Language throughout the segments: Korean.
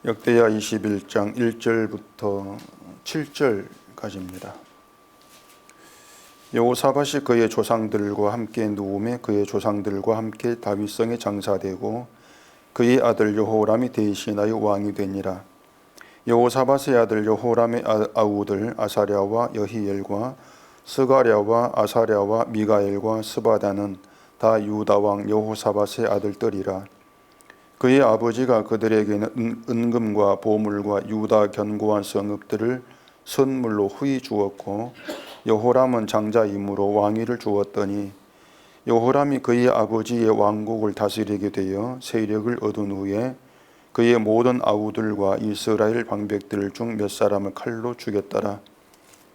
역대하 21장 1절부터 7절까지입니다. 여호사밧이 그의 조상들과 함께 누움에 그의 조상들과 함께 다윗성에 장사되고 그의 아들 여호람이 대신하여 왕이 되니라. 여호사밧의 아들 여호람의 아우들 아사랴와 여히엘과 스가랴와 아사랴와 미가엘과 스바다는 다 유다 왕 여호사밧의 아들들이라. 그의 아버지가 그들에게는 은금과 보물과 유다 견고한 성읍들을 선물로 후히 주었고 여호람은 장자이므로 왕위를 주었더니 여호람이 그의 아버지의 왕국을 다스리게 되어 세력을 얻은 후에 그의 모든 아우들과 이스라엘 방백들 중 몇 사람을 칼로 죽였더라.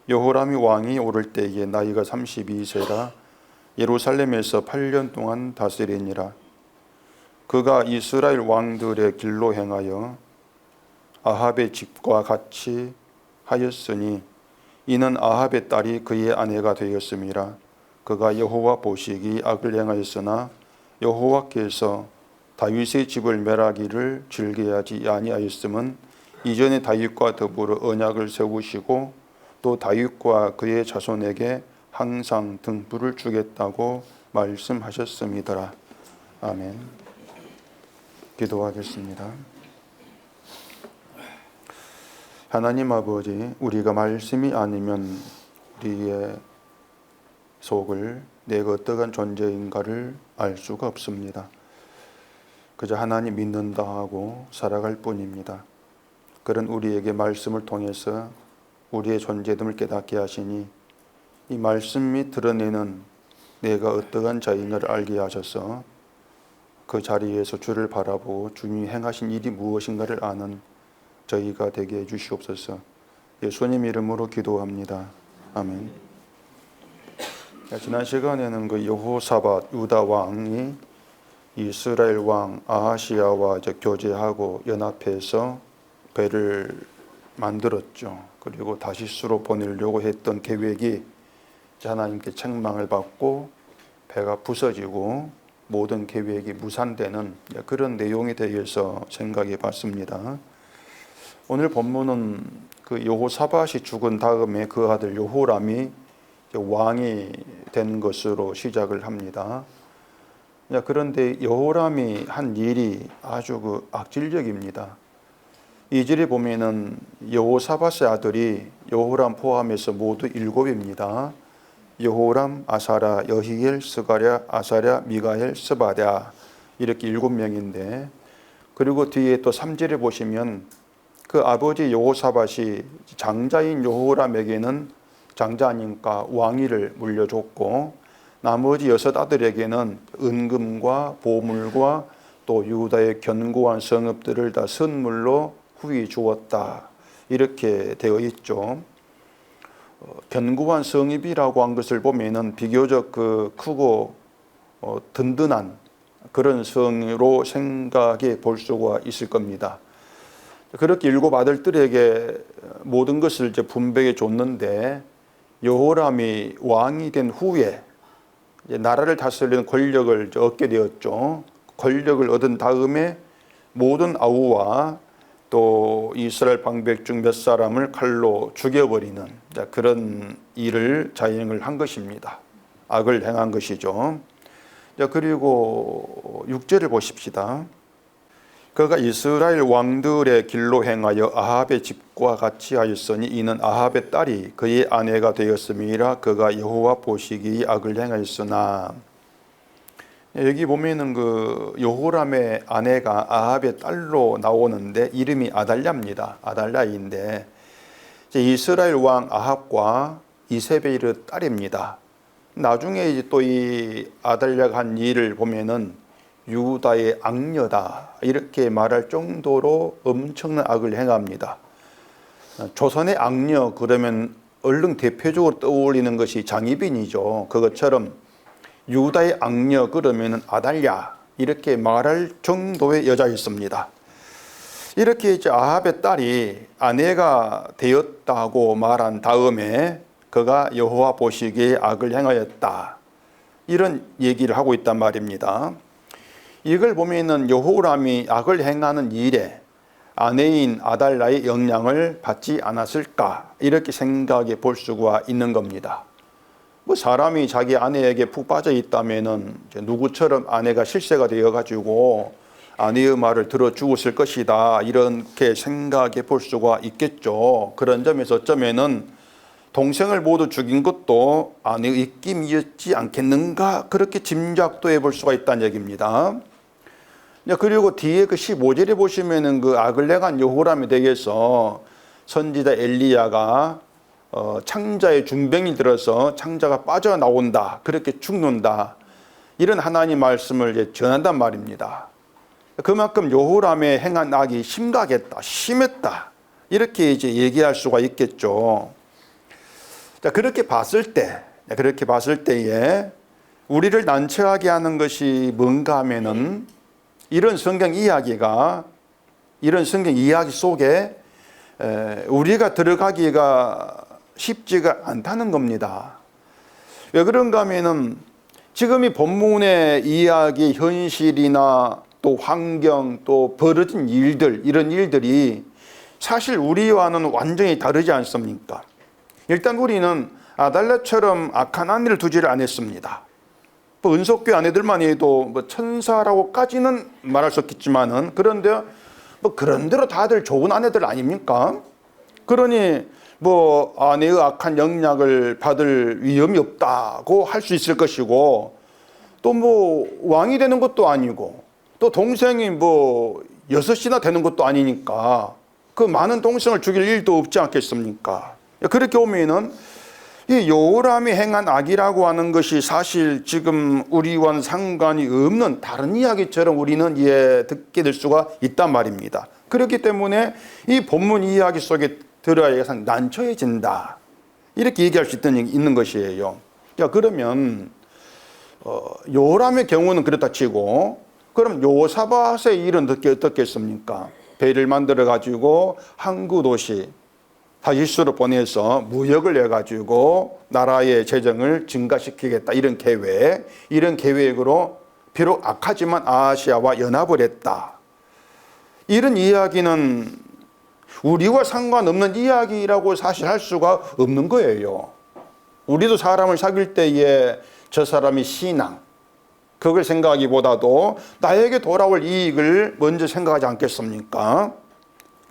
여호람이 왕이 오를 때에 나이가 32세라 예루살렘에서 8년 동안 다스리니라. 그가 이스라엘 왕들의 길로 행하여 아합의 집과 같이 하였으니 이는 아합의 딸이 그의 아내가 되었음이라. 그가 여호와 보시기 악을 행하였으나 여호와께서 다윗의 집을 멸하기를 즐겨하지 아니하였음은 이전에 다윗과 더불어 언약을 세우시고 또 다윗과 그의 자손에게 항상 등불을 주겠다고 말씀하셨음이더라. 아멘. 기도하겠습니다. 하나님 아버지, 우리가 말씀이 아니면 우리의 속을 내가 어떠한 존재인가를 알 수가 없습니다. 그저 하나님 믿는다 하고 살아갈 뿐입니다. 그런 우리에게 말씀을 통해서 우리의 존재됨을 깨닫게 하시니 이 말씀이 드러내는 내가 어떠한 자인가를 알게 하셔서 그 자리에서 주를 바라보고 주님이 행하신 일이 무엇인가를 아는 저희가 되게 해주시옵소서. 예수님 이름으로 기도합니다. 아멘. 지난 시간에는 그 여호사밧 유다 왕이 이스라엘 왕 아하시야와 교제하고 연합해서 배를 만들었죠. 그리고 다시스로 보내려고 했던 계획이 하나님께 책망을 받고 배가 부서지고 모든 계획이 무산되는 그런 내용에 대해서 생각해 봤습니다. 오늘 본문은 그 여호사밧이 죽은 다음에 그 아들 여호람이 왕이 된 것으로 시작을 합니다. 그런데 여호람이 한 일이 아주 악질적입니다. 2절에 보면은 여호사밧의 아들이 여호람 포함해서 모두 7입니다. 여호람, 아사랴, 여히엘, 스가랴, 아사랴, 미가엘, 스바랴 이렇게 7명인데 그리고 뒤에 또 3절에 보시면 그 아버지 여호사밧이 장자인 여호람에게는 장자니까 왕위를 물려줬고 나머지 6 아들에게는 은금과 보물과 또 유다의 견고한 성읍들을 다 선물로 후히 주었다. 이렇게 되어 있죠. 견고한 성읍이라고 한 것을 보면은 비교적 크고 든든한 그런 성으로 생각해 볼 수가 있을 겁니다. 그렇게 7 아들들에게 모든 것을 이제 분배해 줬는데 여호람이 왕이 된 후에 이제 나라를 다스리는 권력을 얻게 되었죠. 권력을 얻은 다음에 모든 아우와 또 이스라엘 방백 중 몇 사람을 칼로 죽여버리는 그런 일을 자행을 한 것입니다. 악을 행한 것이죠. 그리고 6절을 보십시다. 그가 이스라엘 왕들의 길로 행하여 아합의 집과 같이 하였으니 이는 아합의 딸이 그의 아내가 되었음이라. 그가 여호와 보시기에 악을 행하였으나. 여기 보면은 그 여호람의 아내가 아합의 딸로 나오는데 이름이 아달랴입니다. 아달랴인데 이스라엘 왕 아합과 이세벨의 딸입니다. 나중에 이제 또 이 아달랴가 한 일을 보면은 유다의 악녀다 이렇게 말할 정도로 엄청난 악을 행합니다. 조선의 악녀 그러면 얼른 대표적으로 떠올리는 것이 장희빈이죠. 그것처럼 유다의 악녀 그러면 아달랴 이렇게 말할 정도의 여자였습니다. 이렇게 이제 아합의 딸이 아내가 되었다고 말한 다음에 그가 여호와 보시기에 악을 행하였다 이런 얘기를 하고 있단 말입니다. 이걸 보면은 여호람이 악을 행하는 일에 아내인 아달라의 영향을 받지 않았을까, 이렇게 생각해 볼 수가 있는 겁니다. 뭐 사람이 자기 아내에게 푹 빠져 있다면은 누구처럼 아내가 실세가 되어 가지고 아내의 말을 들어 주었을 것이다, 이렇게 생각해 볼 수가 있겠죠. 그런 점에서 어쩌면은 동생을 모두 죽인 것도 아내의 입김이었지 않겠는가, 그렇게 짐작도 해볼 수가 있다는 얘기입니다. 그리고 뒤에 그 15절에 보시면은 그 악을 행한 여호람에 대해서 선지자 엘리야가 창자의 중병이 들어서 창자가 빠져나온다, 그렇게 죽는다, 이런 하나님 말씀을 이제 전한단 말입니다. 그만큼 여호람의 행한 악이 심각했다, 심했다, 이렇게 이제 얘기할 수가 있겠죠. 자, 그렇게 봤을 때에 우리를 난처하게 하는 것이 뭔가 하면은 이런 성경 이야기 속에 우리가 들어가기가 쉽지가 않다는 겁니다. 왜 그런가 하면은 지금 이 본문의 이야기, 현실이나 또 환경, 또 벌어진 일들, 이런 일들이 사실 우리와는 완전히 다르지 않습니까? 일단 우리는 아달랴처럼 악한 아내를 두지를 않았습니다. 뭐 은속교 아내들만 해도 뭐 천사라고까지는 말할 수 없겠지만은, 그런데 뭐 그런 대로 다들 좋은 아내들 아닙니까? 그러니 뭐 아내의 악한 영향을 받을 위험이 없다고 할 수 있을 것이고, 또 뭐 왕이 되는 것도 아니고, 또 동생이 뭐 6이나 되는 것도 아니니까 그 많은 동생을 죽일 일도 없지 않겠습니까? 그렇게 보면은 이 여호람이 행한 악이라고 하는 것이 사실 지금 우리와는 상관이 없는 다른 이야기처럼 우리는 듣게 될 수가 있단 말입니다. 그렇기 때문에 이 본문 이야기 속에 들어야 난처해진다, 이렇게 얘기할 수 있는 것이에요. 그러면 여호람의 경우는 그렇다 치고, 그럼 요사밧의 일은 어떻겠습니까? 배를 만들어 가지고 항구 도시 다시스로 보내서 무역을 해가지고 나라의 재정을 증가시키겠다, 이런 계획으로 비록 악하지만 아시아와 연합을 했다, 이런 이야기는 우리와 상관없는 이야기라고 사실 할 수가 없는 거예요. 우리도 사람을 사귈 때에 저 사람이 신앙, 그걸 생각하기보다도 나에게 돌아올 이익을 먼저 생각하지 않겠습니까?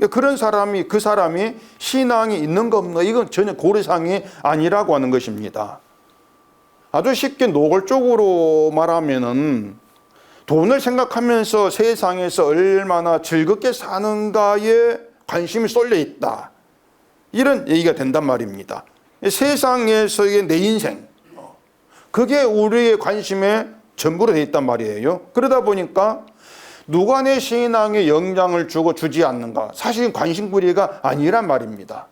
그 사람이 신앙이 있는 거 없는 거, 이건 전혀 고려사항이 아니라고 하는 것입니다. 아주 쉽게 노골적으로 말하면은 돈을 생각하면서 세상에서 얼마나 즐겁게 사는가에 관심이 쏠려 있다, 이런 얘기가 된단 말입니다. 세상에서의 내 인생, 그게 우리의 관심의 전부로 되어 있단 말이에요. 그러다 보니까 누가 내 신앙에 영향을 주지 않는가, 사실 관심부리가 아니란 말입니다.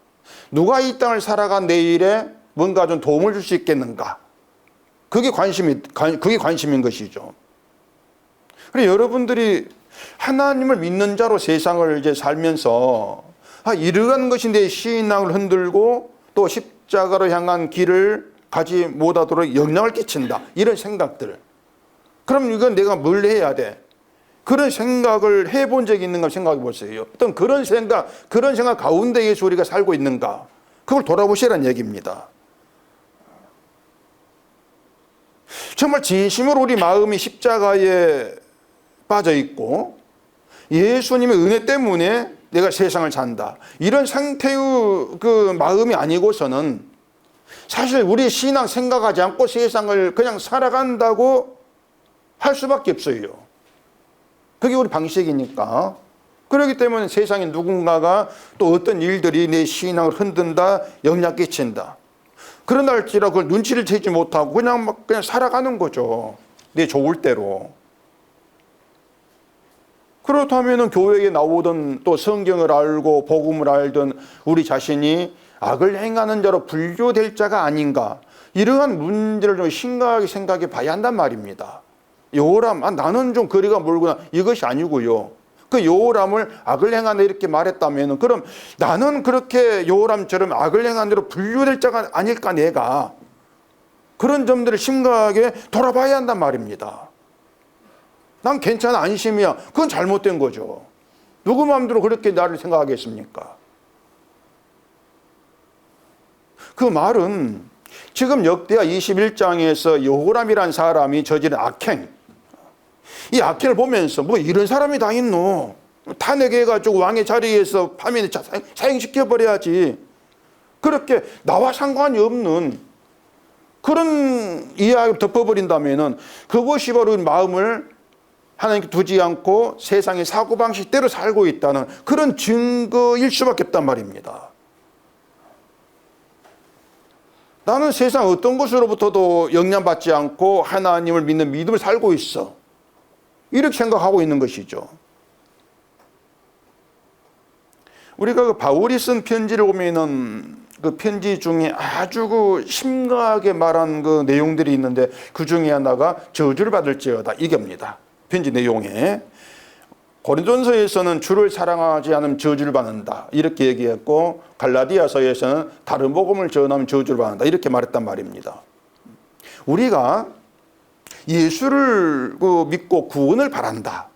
누가 이 땅을 살아간 내일에 뭔가 좀 도움을 줄 수 있겠는가, 그게 관심인 것이죠. 그래서 여러분들이 하나님을 믿는 자로 세상을 이제 살면서 이러한 것이 내 신앙을 흔들고 또 십자가로 향한 길을 가지 못하도록 영향을 끼친다, 이런 생각들, 그럼 이건 내가 뭘 해야 돼? 그런 생각을 해본 적이 있는가 생각해 보세요. 어떤 그런 생각 가운데에서 우리가 살고 있는가, 그걸 돌아보시라는 얘기입니다. 정말 진심으로 우리 마음이 십자가에 빠져 있고 예수님의 은혜 때문에 내가 세상을 산다, 이런 상태의 그 마음이 아니고서는 사실 우리 신앙 생각하지 않고 세상을 그냥 살아간다고 할 수밖에 없어요. 그게 우리 방식이니까. 그렇기 때문에 세상에 누군가가 또 어떤 일들이 내 신앙을 흔든다, 영향 끼친다, 그런다 할지라도 그걸 눈치를 채지 못하고 그냥 살아가는 거죠, 내 좋을 대로. 그렇다면 교회에 나오던 또 성경을 알고 복음을 알던 우리 자신이 악을 행하는 자로 분류될 자가 아닌가, 이러한 문제를 좀 심각하게 생각해 봐야 한단 말입니다. 여호람, 나는 좀 거리가 멀구나, 이것이 아니고요. 그 여호람을 악을 행한다 이렇게 말했다면, 그럼 나는 그렇게 여호람처럼 악을 행한 대로 분류될 자가 아닐까, 내가. 그런 점들을 심각하게 돌아봐야 한단 말입니다. 난 괜찮아, 안심이야, 그건 잘못된 거죠. 누구 마음대로 그렇게 나를 생각하겠습니까? 그 말은 지금 역대하 21장에서 여호람이란 사람이 저지른 악행, 이 악행을 보면서 뭐 이런 사람이 다 있노? 탄핵해가지고 왕의 자리에서 파면에 사형시켜버려야지. 그렇게 나와 상관이 없는 그런 이야기를 덮어버린다면은 그것이 바로 마음을 하나님께 두지 않고 세상의 사고방식대로 살고 있다는 그런 증거일 수밖에 없단 말입니다. 나는 세상 어떤 것으로부터도 영향받지 않고 하나님을 믿는 믿음을 살고 있어. 이렇게 생각하고 있는 것이죠. 우리가 그 바울이 쓴 편지를 보면은 그 편지 중에 아주 심각하게 말한 그 내용들이 있는데 그 중에 하나가 저주를 받을지어다 이겁니다. 편지 내용에 고린도전서에서는 주를 사랑하지 않으면 저주를 받는다 이렇게 얘기했고 갈라디아서에서는 다른 복음을 전하면 저주를 받는다 이렇게 말했단 말입니다. 우리가 예수를 믿고 구원을 바란다.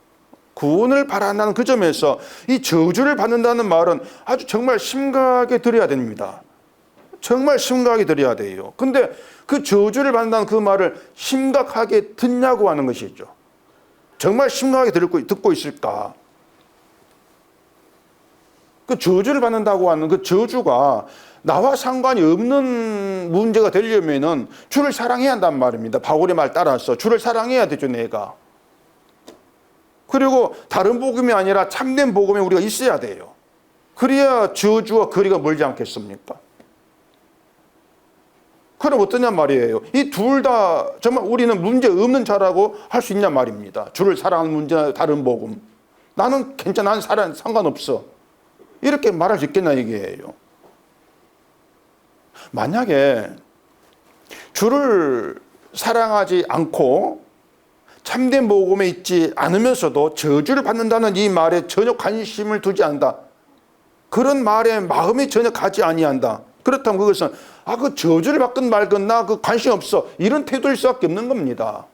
구원을 바란다는 그 점에서 이 저주를 받는다는 말은 아주 정말 심각하게 들어야 됩니다. 정말 심각하게 들어야 돼요. 근데 그 저주를 받는다는 그 말을 심각하게 듣냐고 하는 것이죠. 정말 심각하게 듣고 있을까? 그 저주를 받는다고 하는 그 저주가 나와 상관이 없는 문제가 되려면은 주를 사랑해야 한단 말입니다. 바울의 말 따라서 주를 사랑해야 되죠, 내가. 그리고 다른 복음이 아니라 참된 복음에 우리가 있어야 돼요. 그래야 저주와 거리가 멀지 않겠습니까? 그럼 어떠냐 말이에요. 이 둘 다 정말 우리는 문제 없는 자라고 할 수 있냐 말입니다. 주를 사랑하는 문제나 다른 복음. 나는 괜찮아, 나는 상관없어. 이렇게 말할 수 있겠나 이게요. 만약에 주를 사랑하지 않고 참된 복음에 있지 않으면서도 저주를 받는다는 이 말에 전혀 관심을 두지 않는다. 그런 말에 마음이 전혀 가지 아니한다. 그렇다면 그것은 그 저주를 받건 말건 나 그 관심 없어. 이런 태도일 수밖에 없는 겁니다.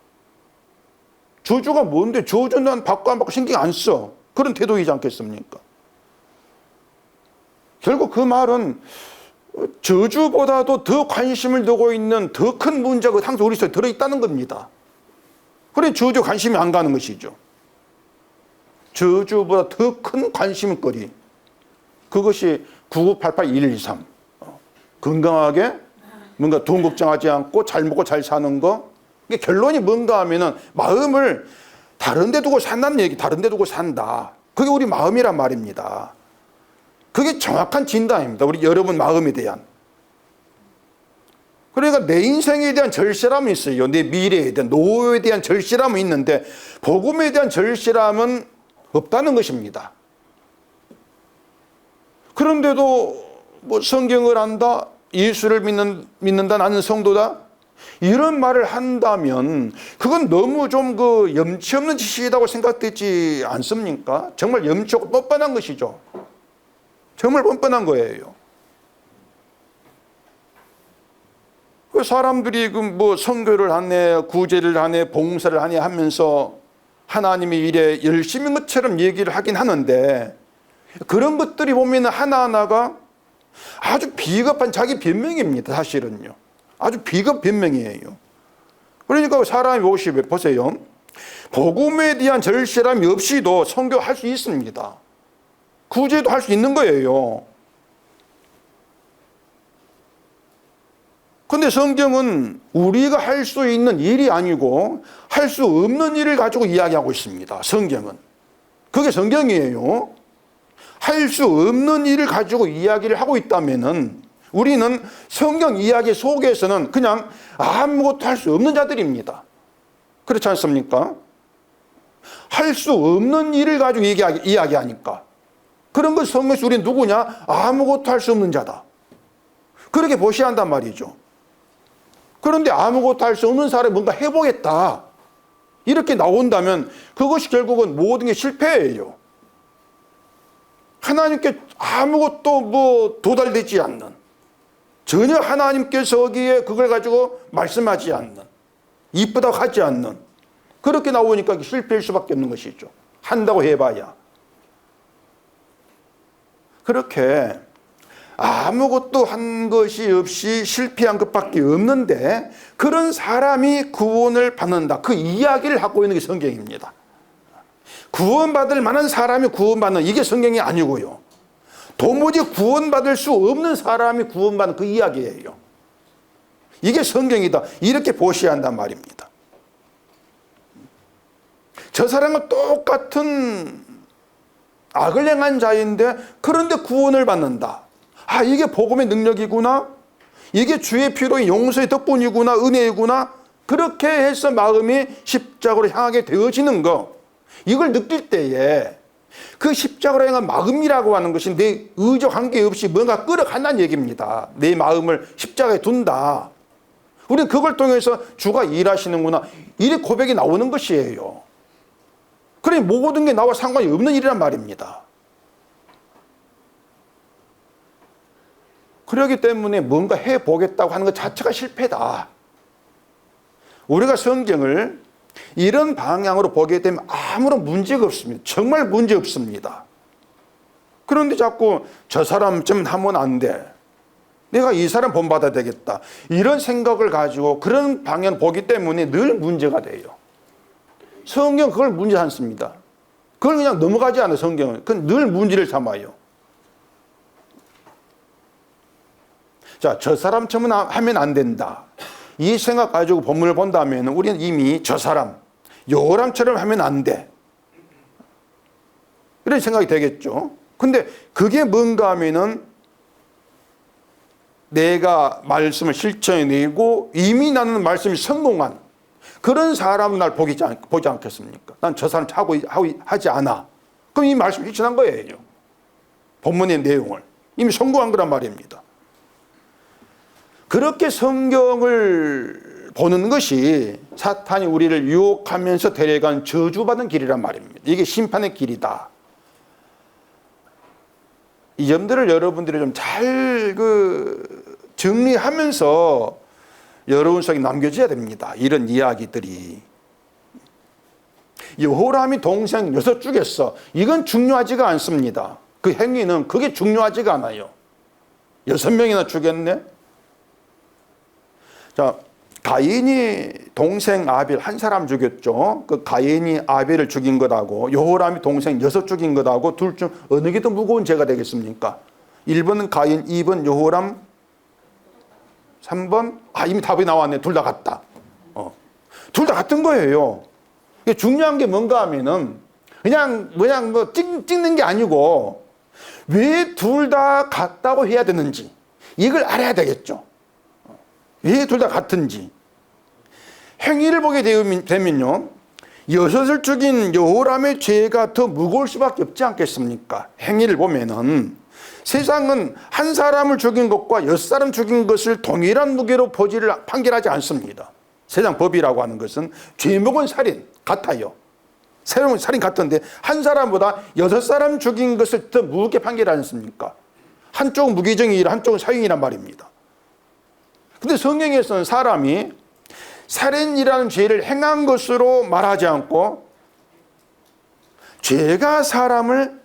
저주가 뭔데? 저주는 난 받고 안 받고 신경 안 써. 그런 태도이지 않겠습니까? 결국 그 말은 저주보다도 더 관심을 두고 있는 더 큰 문제가 항상 우리 속에 들어있다는 겁니다. 그래 저주 관심이 안 가는 것이죠. 저주보다 더 큰 관심거리. 그것이 9988-123. 건강하게 뭔가 돈 걱정하지 않고 잘 먹고 잘 사는 거. 결론이 뭔가 하면은 마음을 다른 데 두고 산다는 얘기, 다른 데 두고 산다. 그게 우리 마음이란 말입니다. 그게 정확한 진단입니다. 우리 여러분 마음에 대한. 그러니까 내 인생에 대한 절실함이 있어요. 내 미래에 대한, 노후에 대한 절실함은 있는데 복음에 대한 절실함은 없다는 것입니다. 그런데도 뭐 성경을 안다, 예수를 믿는다, 나는 성도다, 이런 말을 한다면 그건 너무 좀 그 염치 없는 짓이라고 생각되지 않습니까? 정말 염치 없고 뻔뻔한 것이죠. 정말 뻔뻔한 거예요. 그 사람들이 그 뭐 선교를 하네, 구제를 하네, 봉사를 하네 하면서 하나님의 일에 열심인 것처럼 얘기를 하긴 하는데 그런 것들이 보면 하나하나가 아주 비겁한 자기 변명입니다. 사실은요. 아주 비겁 변명이에요. 그러니까 사람이 보세요. 복음에 대한 절실함이 없이도 선교할 수 있습니다. 구제도 할 수 있는 거예요. 근데 성경은 우리가 할 수 있는 일이 아니고 할 수 없는 일을 가지고 이야기하고 있습니다. 성경은. 그게 성경이에요. 할 수 없는 일을 가지고 이야기를 하고 있다면은 우리는 성경 이야기 속에서는 그냥 아무것도 할 수 없는 자들입니다. 그렇지 않습니까? 할 수 없는 일을 가지고 이야기하니까. 그런 것 성경에서 우리는 누구냐? 아무것도 할 수 없는 자다. 그렇게 보셔야 한단 말이죠. 그런데 아무것도 할 수 없는 사람이 뭔가 해보겠다. 이렇게 나온다면 그것이 결국은 모든 게 실패예요. 하나님께 아무것도 뭐 도달되지 않는, 전혀 하나님께서 거기에 그걸 가지고 말씀하지 않는, 이쁘다고 하지 않는, 그렇게 나오니까 실패일 수밖에 없는 것이죠. 한다고 해봐야. 그렇게 아무것도 한 것이 없이 실패한 것밖에 없는데 그런 사람이 구원을 받는다. 그 이야기를 하고 있는 게 성경입니다. 구원받을 만한 사람이 구원받는 이게 성경이 아니고요. 도무지 구원받을 수 없는 사람이 구원받는 그 이야기예요. 이게 성경이다. 이렇게 보셔야 한단 말입니다. 저 사람은 똑같은 악을 행한 자인데 그런데 구원을 받는다. 아, 이게 복음의 능력이구나. 이게 주의 피로 용서의 덕분이구나. 은혜이구나. 그렇게 해서 마음이 십자가로 향하게 되어지는 거. 이걸 느낄 때에 그 십자가로 향한 마음이라고 하는 것이 내 의적 관계없이 뭔가 끌어간다는 얘기입니다. 내 마음을 십자가에 둔다. 우리는 그걸 통해서 주가 일하시는구나. 이래 고백이 나오는 것이에요. 그래 모든 게 나와 상관이 없는 일이란 말입니다. 그렇기 때문에 뭔가 해보겠다고 하는 것 자체가 실패다. 우리가 성경을 이런 방향으로 보게 되면 아무런 문제가 없습니다. 정말 문제 없습니다. 그런데 자꾸 저 사람 좀 하면 안 돼. 내가 이 사람 본받아야 되겠다. 이런 생각을 가지고 그런 방향을 보기 때문에 늘 문제가 돼요. 성경 그걸 문제 삼습니다. 그걸 그냥 넘어가지 않아요. 성경은. 그건 늘 문제를 삼아요. 자, 저 사람처럼 하면 안 된다. 이 생각 가지고 본문을 본다면 우리는 이미 저 사람, 요람처럼 하면 안 돼. 이런 생각이 되겠죠. 근데 그게 뭔가 하면은 내가 말씀을 실천해내고 이미 나는 말씀이 성공한 그런 사람은 날 보지 않겠습니까? 난 저 사람 하지 않아. 그럼 이 말씀 실천한 거예요. 본문의 내용을. 이미 성공한 거란 말입니다. 그렇게 성경을 보는 것이 사탄이 우리를 유혹하면서 데려간 저주받은 길이란 말입니다. 이게 심판의 길이다. 이 점들을 여러분들이 좀 잘 정리하면서 여러분 속에 남겨져야 됩니다. 이런 이야기들이. 여호람이 동생 6 죽였어. 이건 중요하지가 않습니다. 그 행위는 그게 중요하지가 않아요. 6명이나 죽였네. 자, 가인이 동생 아벨 한 사람 죽였죠. 그 가인이 아벨을 죽인 것하고 여호람이 동생 6 죽인 것하고 둘 중 어느 게 더 무거운 죄가 되겠습니까? 1번은 가인, 2번 여호람, 3번 이미 답이 나왔네. 둘 다 같다. 둘 다 같은 거예요. 중요한 게 뭔가 하면은 그냥 뭐 찍는 게 아니고 왜 둘 다 같다고 해야 되는지 이걸 알아야 되겠죠. 왜 둘 다 같은지. 행위를 보게 되면요, 6을 죽인 여호람의 죄가 더 무거울 수밖에 없지 않겠습니까? 행위를 보면은 세상은 한 사람을 죽인 것과 6사람 죽인 것을 동일한 무게로 판결하지 않습니다. 세상 법이라고 하는 것은 죄목은 살인 같아요. 세상은 살인 같은데 한 사람보다 6사람 죽인 것을 더 무겁게 판결하지 않습니까? 한쪽은 무기징역이라 한쪽은 사형이란 말입니다. 근데 성경에서는 사람이 살인이라는 죄를 행한 것으로 말하지 않고 죄가 사람을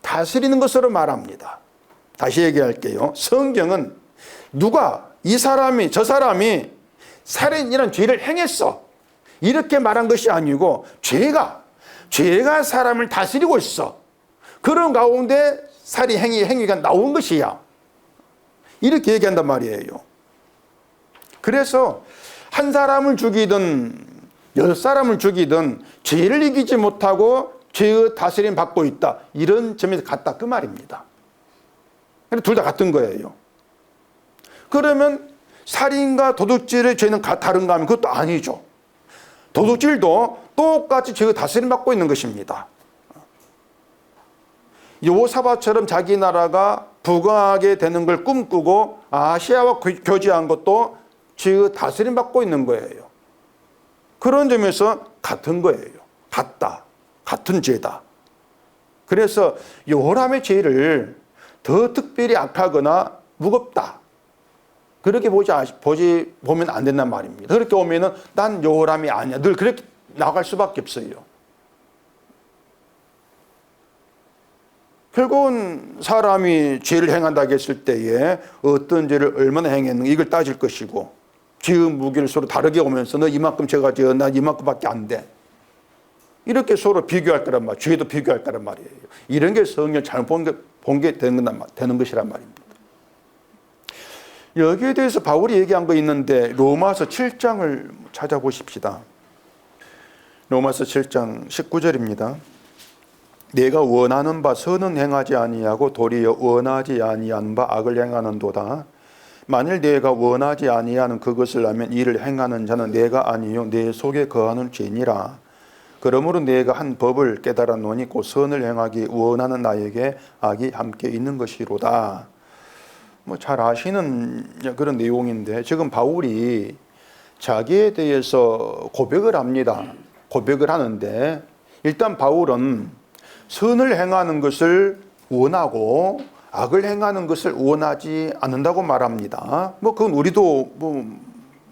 다스리는 것으로 말합니다. 다시 얘기할게요. 성경은 누가 이 사람이 저 사람이 살인이라는 죄를 행했어 이렇게 말한 것이 아니고 죄가 사람을 다스리고 있어. 그런 가운데 살인 행위가 나온 것이야. 이렇게 얘기한단 말이에요. 그래서 한 사람을 죽이든 6사람을 죽이든 죄를 이기지 못하고 죄의 다스림 받고 있다. 이런 점에서 같다 그 말입니다. 둘 다 같은 거예요. 그러면 살인과 도둑질의 죄는 다른가 하면 그것도 아니죠. 도둑질도 똑같이 죄의 다스림 받고 있는 것입니다. 여호사밧처럼 자기 나라가 부강하게 되는 걸 꿈꾸고 아시아와 교제한 것도 죄의 다스림 받고 있는 거예요. 그런 점에서 같은 거예요. 같다. 같은 죄다. 그래서 여호람의 죄를 더 특별히 악하거나 무겁다. 그렇게 보면 안 된단 말입니다. 그렇게 보면은 난 여호람이 아니야. 늘 그렇게 나갈 수밖에 없어요. 결국은 사람이 죄를 행한다고 했을 때에 어떤 죄를 얼마나 행했는가 이걸 따질 것이고, 죄의 무게를 서로 다르게 오면서 너 이만큼 죄가 지어, 나 이만큼밖에 안 돼. 이렇게 서로 비교할 거란 말이에요. 죄도 비교할 거란 말이에요. 이런 게 성경을 잘못 본 게 되는 것이란 말입니다. 여기에 대해서 바울이 얘기한 거 있는데 로마서 7장을 찾아보십시다. 로마서 7장 19절입니다. 내가 원하는 바 선은 행하지 아니하고 도리어 원하지 아니한 바 악을 행하는도다. 만일 내가 원하지 아니하는 그것을 하면 이를 행하는 자는 내가 아니요 내 속에 거하는 죄니라. 그러므로 내가 한 법을 깨달아 노니 곧 선을 행하기 원하는 나에게 악이 함께 있는 것이로다. 뭐 잘 아시는 그런 내용인데, 지금 바울이 자기에 대해서 고백을 합니다. 고백을 하는데, 일단 바울은 선을 행하는 것을 원하고 악을 행하는 것을 원하지 않는다고 말합니다. 뭐 그건 우리도 뭐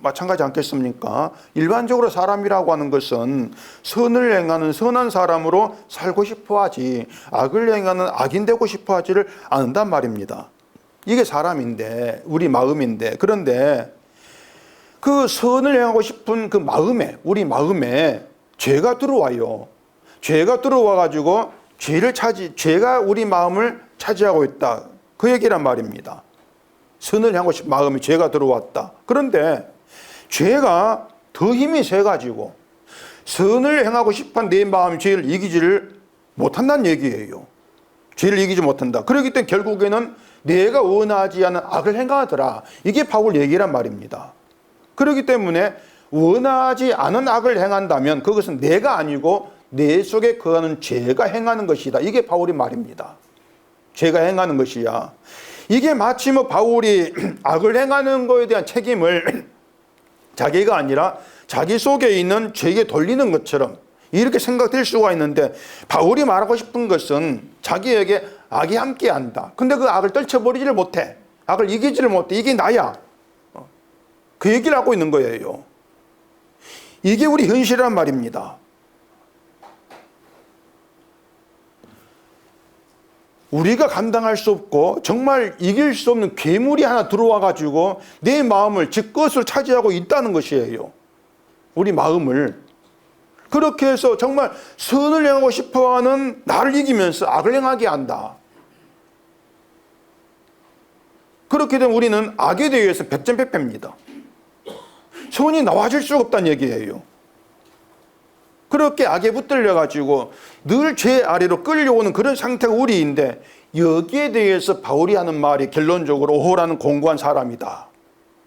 마찬가지 않겠습니까? 일반적으로 사람이라고 하는 것은 선을 행하는 선한 사람으로 살고 싶어 하지, 악을 행하는 악인 되고 싶어 하지를 않는단 말입니다. 이게 사람인데, 우리 마음인데, 그런데 그 선을 행하고 싶은 그 마음에, 우리 마음에 죄가 들어와요. 죄가 들어와 가지고 죄가 우리 마음을 차지하고 있다. 그 얘기란 말입니다. 선을 향하고 싶은 마음에 죄가 들어왔다. 그런데 죄가 더 힘이 세가지고 선을 행하고 싶은 내 마음이 죄를 이기지를 못한다는 얘기예요. 죄를 이기지 못한다. 그렇기 때문에 결국에는 내가 원하지 않은 악을 행하더라. 이게 바울 얘기란 말입니다. 그렇기 때문에 원하지 않은 악을 행한다면 그것은 내가 아니고 내 속에 거하는 죄가 행하는 것이다. 이게 바울의 말입니다. 죄가 행하는 것이야. 이게 마치 뭐 바울이 악을 행하는 것에 대한 책임을 자기가 아니라 자기 속에 있는 죄에 돌리는 것처럼 이렇게 생각될 수가 있는데, 바울이 말하고 싶은 것은 자기에게 악이 함께한다. 근데 그 악을 떨쳐버리지를 못해. 악을 이기지를 못해. 이게 나야. 그 얘기를 하고 있는 거예요. 이게 우리 현실이란 말입니다. 우리가 감당할 수 없고 정말 이길 수 없는 괴물이 하나 들어와 가지고 내 마음을 집것을 차지하고 있다는 것이에요. 우리 마음을. 그렇게 해서 정말 선을 행하고 싶어하는 나를 이기면서 악을 행하게 한다. 그렇게 되면 우리는 악에 대해서 백전백패입니다. 선이 나와질 수가 없다는 얘기예요. 그렇게 악에 붙들려 가지고 늘 죄 아래로 끌려오는 그런 상태가 우리인데, 여기에 대해서 바울이 하는 말이 결론적으로 오호라는 공고한 사람이다.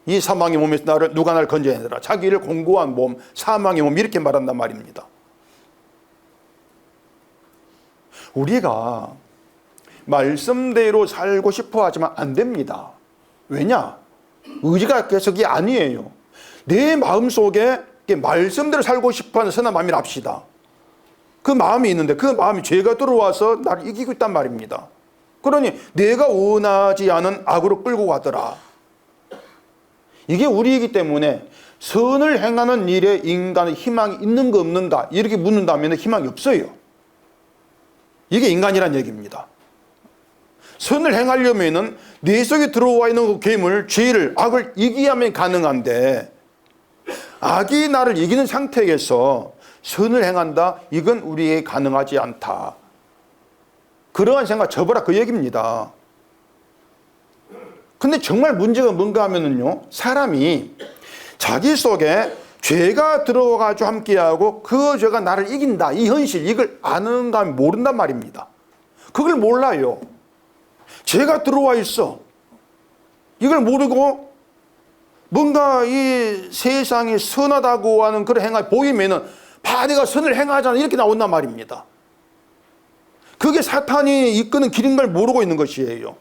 이 사망의 몸에서 누가 나를 건져내더라. 자기를 공고한 몸, 사망의 몸, 이렇게 말한단 말입니다. 우리가 말씀대로 살고 싶어 하지만 안 됩니다. 왜냐? 의지가 계속이 아니에요. 내 마음속에 말씀대로 살고 싶어하는 선한 마음이라 합시다. 그 마음이 있는데 그 마음이 죄가 들어와서 나를 이기고 있단 말입니다. 그러니 내가 원하지 않은 악으로 끌고 가더라. 이게 우리이기 때문에 선을 행하는 일에 인간의 희망이 있는가 없는가 이렇게 묻는다면 희망이 없어요. 이게 인간이란 얘기입니다. 선을 행하려면 내 속에 들어와 있는 그 괴물, 죄를, 악을 이기야만 가능한데, 악이 나를 이기는 상태에서 선을 행한다? 이건 우리에게 가능하지 않다. 그러한 생각 접어라, 그 얘기입니다. 근데 정말 문제가 뭔가 하면은요, 사람이 자기 속에 죄가 들어가지고 함께하고 그 죄가 나를 이긴다, 이 현실, 이걸 아는가 하면 모른단 말입니다. 그걸 몰라요. 죄가 들어와 있어. 이걸 모르고 뭔가 이 세상이 선하다고 하는 그런 행위 보이면은 내가 선을 행하잖아, 이렇게 나온단 말입니다. 그게 사탄이 이끄는 길인 걸 모르고 있는 것이에요.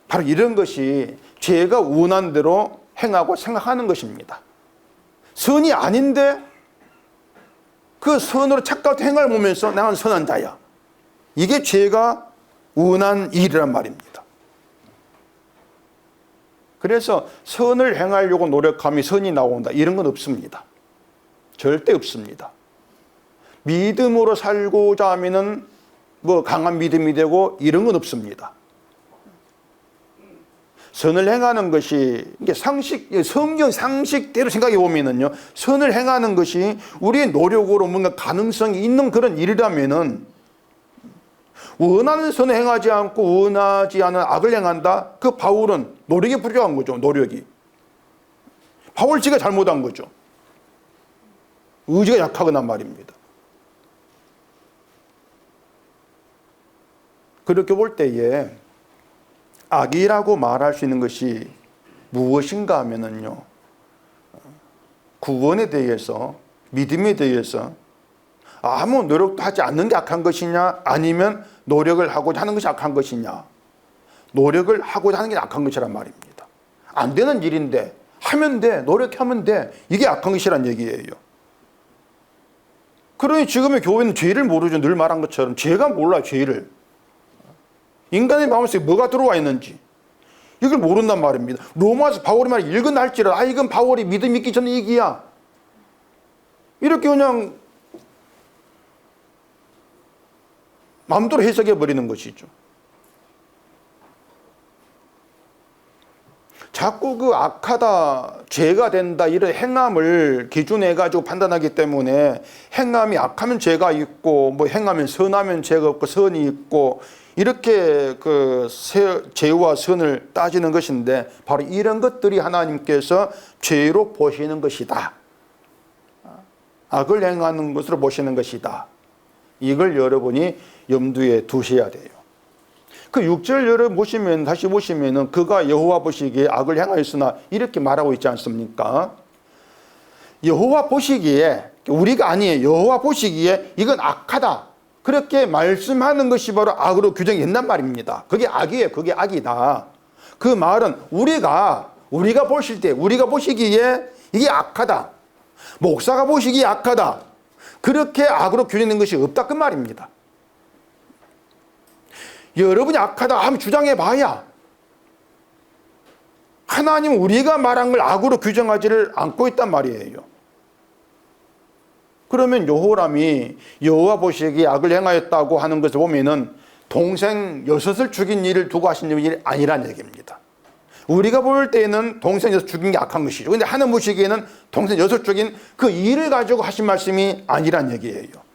바로 이런 것이 죄가 원하는 대로 행하고 생각하는 것입니다. 선이 아닌데 그 선으로 착각도 행을 보면서 나는 선한 자야. 이게 죄가 원한 일이란 말입니다. 그래서 선을 행하려고 노력하면 선이 나온다, 이런 건 없습니다. 절대 없습니다. 믿음으로 살고자 하면은 뭐 강한 믿음이 되고 이런 건 없습니다. 선을 행하는 것이 이게 성경 상식대로 생각해 보면은요, 선을 행하는 것이 우리의 노력으로 뭔가 가능성이 있는 그런 일이라면은, 원하는 선을 행하지 않고 원하지 않은 악을 행한다? 그 바울은 노력이 부족한 거죠. 노력이. 바울 지가 잘못한 거죠. 의지가 약하거나 말입니다. 그렇게 볼 때에 악이라고 말할 수 있는 것이 무엇인가 하면은요, 구원에 대해서, 믿음에 대해서 아무 노력도 하지 않는 게 악한 것이냐, 아니면 노력을 하고자 하는 것이 악한 것이냐. 노력을 하고자 하는 게 악한 것이란 말입니다. 안 되는 일인데 하면 돼, 노력하면 돼, 이게 악한 것이란 얘기예요. 그러니 지금의 교회는 죄를 모르죠. 늘 말한 것처럼 죄가 몰라요. 죄를. 인간의 마음속에 뭐가 들어와 있는지 이걸 모른단 말입니다. 로마서 바울이 말 읽은 할지라도 이건 바울이 믿음 있기 전에 얘기야, 이렇게 그냥 마음대로 해석해 버리는 것이죠. 자꾸 그 악하다, 죄가 된다, 이런 행함을 기준해 가지고 판단하기 때문에, 행함이 악하면 죄가 있고, 뭐 행하면 선하면 죄가 없고 선이 있고, 이렇게 그 죄와 선을 따지는 것인데, 바로 이런 것들이 하나님께서 죄로 보시는 것이다. 악을 행하는 것으로 보시는 것이다. 이걸 여러분이 염두에 두셔야 돼요. 그 6절 여러분 보시면, 다시 보시면은 그가 여호와 보시기에 악을 행하였으나 이렇게 말하고 있지 않습니까? 여호와 보시기에, 우리가 아니에요. 여호와 보시기에 이건 악하다, 그렇게 말씀하는 것이 바로 악으로 규정된단 말입니다. 그게 악이에요. 그게 악이다. 그 말은 우리가 보실 때, 우리가 보시기에 이게 악하다, 목사가 보시기에 악하다, 그렇게 악으로 규정된 것이 없다, 그 말입니다. 여러분이 악하다 하면 주장해 봐야, 하나님은 우리가 말한 걸 악으로 규정하지를 않고 있단 말이에요. 그러면 여호람이 여호와 보시기에 악을 행하였다고 하는 것을 보면은 동생 6을 죽인 일을 두고 하신 일이 아니란 얘기입니다. 우리가 볼 때에는 동생 6 죽인 게 악한 것이죠. 근데 하나님 보시기에는 동생 6 죽인 그 일을 가지고 하신 말씀이 아니란 얘기예요.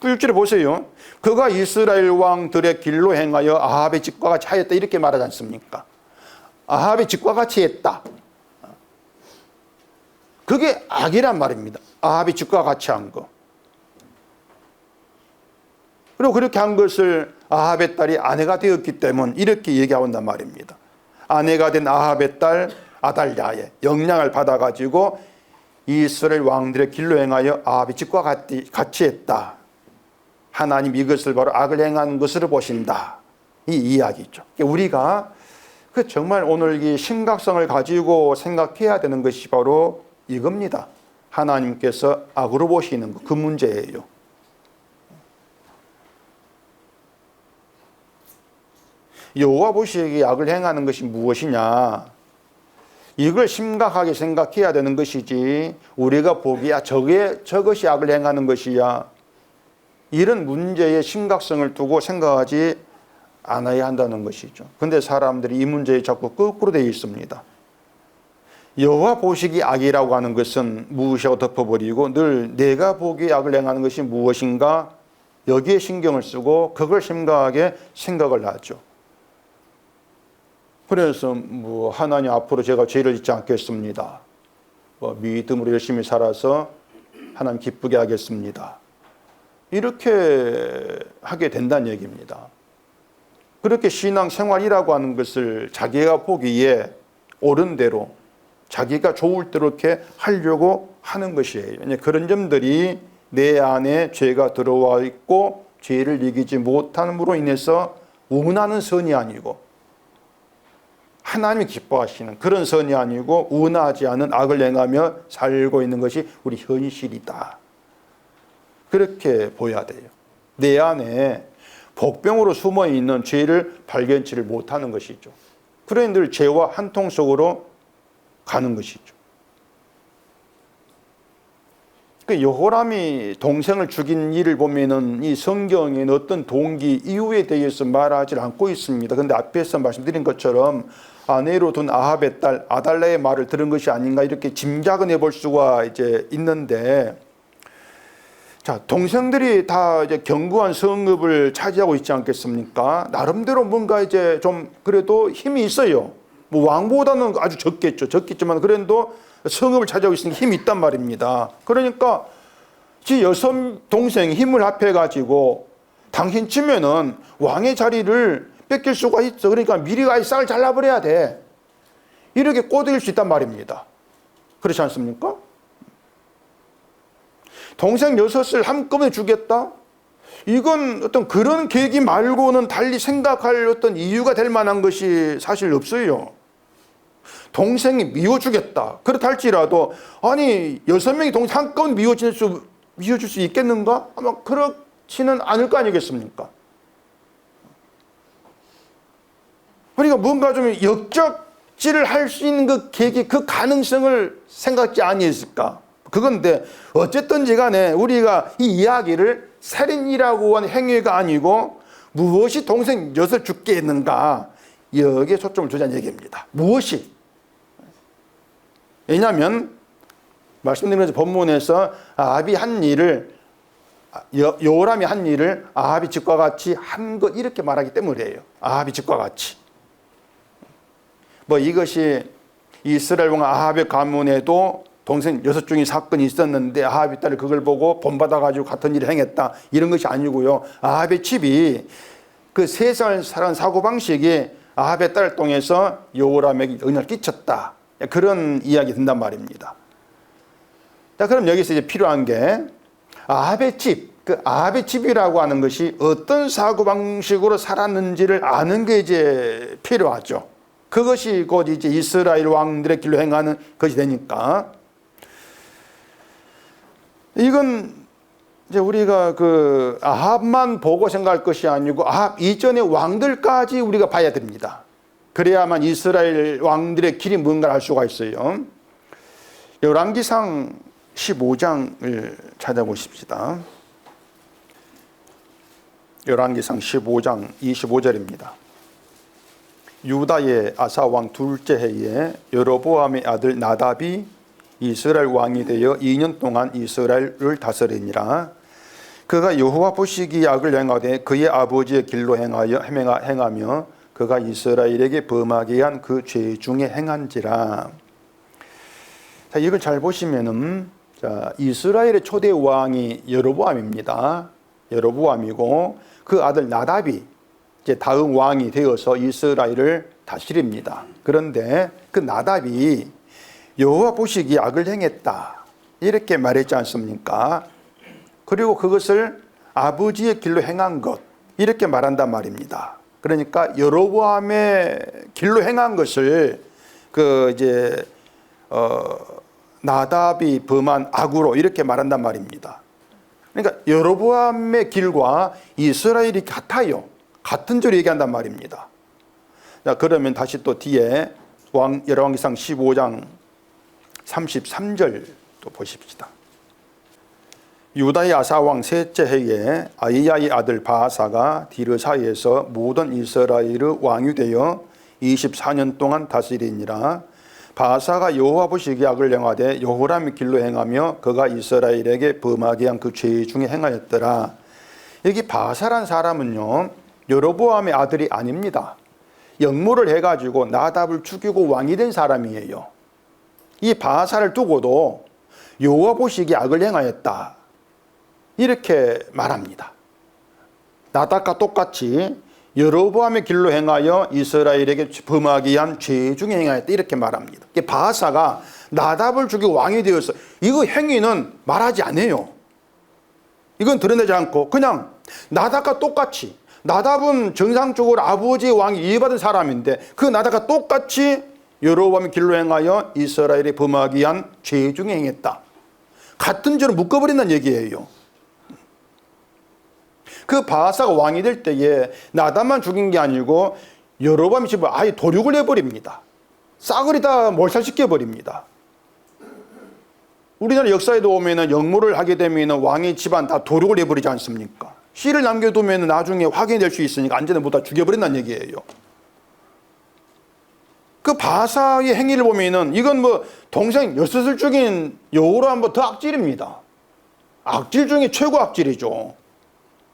그 6절에 보세요. 그가 이스라엘 왕들의 길로 행하여 아합의 집과 같이 하였다, 이렇게 말하지 않습니까? 아합의 집과 같이 했다. 그게 악이란 말입니다. 아합의 집과 같이 한 거. 그리고 그렇게 한 것을 아합의 딸이 아내가 되었기 때문에 이렇게 얘기하고 있단 말입니다. 아내가 된 아합의 딸 아달랴의 영향을 받아가지고 이스라엘 왕들의 길로 행하여 아합의 집과 같이 했다. 하나님 이것을 바로 악을 행하는 것으로 보신다, 이 이야기죠. 우리가 정말 오늘 이 심각성을 가지고 생각해야 되는 것이 바로 이겁니다. 하나님께서 악으로 보시는 것, 그 문제예요. 여호와 보시기에 악을 행하는 것이 무엇이냐, 이걸 심각하게 생각해야 되는 것이지, 우리가 보기에 저것이 악을 행하는 것이야, 이런 문제의 심각성을 두고 생각하지 않아야 한다는 것이죠. 그런데 사람들이 이 문제에 자꾸 거꾸로 되어 있습니다. 여호와 보시기 악이라고 하는 것은 무엇이라고 덮어버리고, 늘 내가 보기에 악을 행하는 것이 무엇인가, 여기에 신경을 쓰고 그걸 심각하게 생각을 하죠. 그래서 뭐 하나님 앞으로 제가 죄를 짓지 않겠습니다, 믿음으로 열심히 살아서 하나님 기쁘게 하겠습니다, 이렇게 하게 된다는 얘기입니다. 그렇게 신앙생활이라고 하는 것을 자기가 보기에 옳은 대로, 자기가 좋을 대로 이렇게 하려고 하는 것이에요. 그런 점들이 내 안에 죄가 들어와 있고 죄를 이기지 못함으로 인해서 원하는 선이 아니고, 하나님이 기뻐하시는 그런 선이 아니고 원하지 않은 악을 행하며 살고 있는 것이 우리 현실이다, 그렇게 보여야 돼요. 내 안에 복병으로 숨어있는 죄를 발견치를 못하는 것이죠. 그러니 늘 죄와 한통 속으로 가는 것이죠. 그 여호람이 동생을 죽인 일을 보면은 이 성경에는 어떤 동기, 이유에 대해서 말하지 않고 있습니다. 그런데 앞에서 말씀드린 것처럼 아내로 둔 아합의 딸 아달랴의 말을 들은 것이 아닌가 이렇게 짐작은 해볼 수가 이제 있는데, 자, 동생들이 다 이제 견고한 성읍을 차지하고 있지 않겠습니까? 나름대로 뭔가 이제 좀 그래도 힘이 있어요. 뭐 왕보다는 아주 적겠지만 그래도 성읍을 차지하고 있으니까 힘이 있단 말입니다. 그러니까 지 여섯 동생 힘을 합해가지고 당신 치면은 왕의 자리를 뺏길 수가 있어. 그러니까 미리 아예 쌀 잘라버려야 돼. 이렇게 꼬드길 수 있단 말입니다. 그렇지 않습니까? 동생 여섯을 한꺼번에 주겠다? 이건 어떤 그런 계기 말고는 달리 생각할 어떤 이유가 될 만한 것이 사실 없어요. 동생이 미워주겠다. 그렇다 할지라도 아니 6명이 동생 한꺼번에 미워줄 수 있겠는가? 아마 그렇지는 않을 거 아니겠습니까? 그러니까 뭔가 좀 역적질을 할 수 있는 그 계기, 그 가능성을 생각지 아니했을까? 그건데 어쨌든지 간에 우리가 이 이야기를 살인이라고 하는 행위가 아니고 무엇이 동생 엿을 죽게 했는가, 여기에 초점을 두자는 얘기입니다. 무엇이? 왜냐하면 말씀드린 것처럼 본문에서 아합이 한 일을, 여호람이 한 일을 아합이 집과 같이 한 것, 이렇게 말하기 때문이에요. 아합이 집과 같이. 뭐 이것이 이스라엘 왕 아합의 가문에도 동생 6중의 사건이 있었는데 아합의 딸이 그걸 보고 본받아가지고 같은 일을 행했다, 이런 것이 아니고요. 아합의 집이 그 세상을 살아가는 사고방식이 아합의 딸을 통해서 여호람에게 영향을 끼쳤다, 그런 이야기 든단 말입니다. 자, 그럼 여기서 이제 필요한 게 아합의 집, 그 아합의 집이라고 하는 것이 어떤 사고방식으로 살았는지를 아는 게 이제 필요하죠. 그것이 곧 이제 이스라엘 왕들의 길로 행하는 것이 되니까, 이건 이제 우리가 그 아합만 보고 생각할 것이 아니고 아합 이전의 왕들까지 우리가 봐야 됩니다. 그래야만 이스라엘 왕들의 길이 뭔가를 알 수가 있어요. 열왕기상 15장을 찾아보십시다. 열왕기상 15장 25절입니다. 유다의 아사 왕 둘째 해에 여로보암의 아들 나답이 이스라엘 왕이 되어 2년 동안 이스라엘을 다스리니라. 그가 여호와 보시기에 악을 행하되 그의 아버지의 길로 행하며 그가 이스라엘에게 범하게 한 그 죄 중에 행한지라. 자, 이걸 잘 보시면은, 자, 이스라엘의 초대 왕이 여로보암입니다. 여로보암이고 그 아들 나답이 이제 다음 왕이 되어서 이스라엘을 다스립니다. 그런데 그 나답이 여호와 보시기에 악을 행했다, 이렇게 말했지 않습니까? 그리고 그것을 아버지의 길로 행한 것, 이렇게 말한단 말입니다. 그러니까 여로보암의 길로 행한 것을 나답이 범한 악으로 이렇게 말한단 말입니다. 그러니까 여로보암의 길과 이스라엘이 같아요. 같은 줄을 얘기한단 말입니다. 자, 그러면 다시 또 뒤에 열왕기상 15장 33절 또 보십시다. 유다의 아사왕 셋째 해에 아이야의 아들 바아사가 디르사에서 모든 이스라엘의 왕이 되어 24년 동안 다스리니라. 바아사가 여호와 보시기에 악을 행하되 여호람의 길로 행하며 그가 이스라엘에게 범하게 한 그 죄 중에 행하였더라. 여기 바아사란 사람은요, 여로보암의 아들이 아닙니다. 역모를 해가지고 나답을 죽이고 왕이 된 사람이에요. 이 바아사를 두고도 여호와 보시기에 악을 행하였다, 이렇게 말합니다. 나답과 똑같이 여로보암의 길로 행하여 이스라엘에게 범하게 한 죄 중에 행하였다, 이렇게 말합니다. 바아사가 나답을 죽이고 왕이 되어서 이거 행위는 말하지 않아요. 이건 드러내지 않고 그냥 나답과 똑같이, 나답은 정상적으로 아버지의 왕이 이해받은 사람인데 그 나답과 똑같이 여로보암의 길로 행하여 이스라엘에 범하게 한 죄 중에 행했다, 같은 죄로 묶어버린다는 얘기예요. 그 바아사가 왕이 될 때에 나답만 죽인 게 아니고 여로보암의 집을 아예 도륙을 해버립니다. 싸그리 다 몰살시켜버립니다. 우리나라 역사에도 보면은 역모를 하게 되면은 왕의 집안 다 도륙을 해버리지 않습니까? 씨를 남겨두면 나중에 확인될 수 있으니까 안전에 못 다 죽여버린다는 얘기예요. 그 바사의 행위를 보면은 이건 뭐 동생 엿을 죽인 여호람 더 악질입니다. 악질 중에 최고 악질이죠.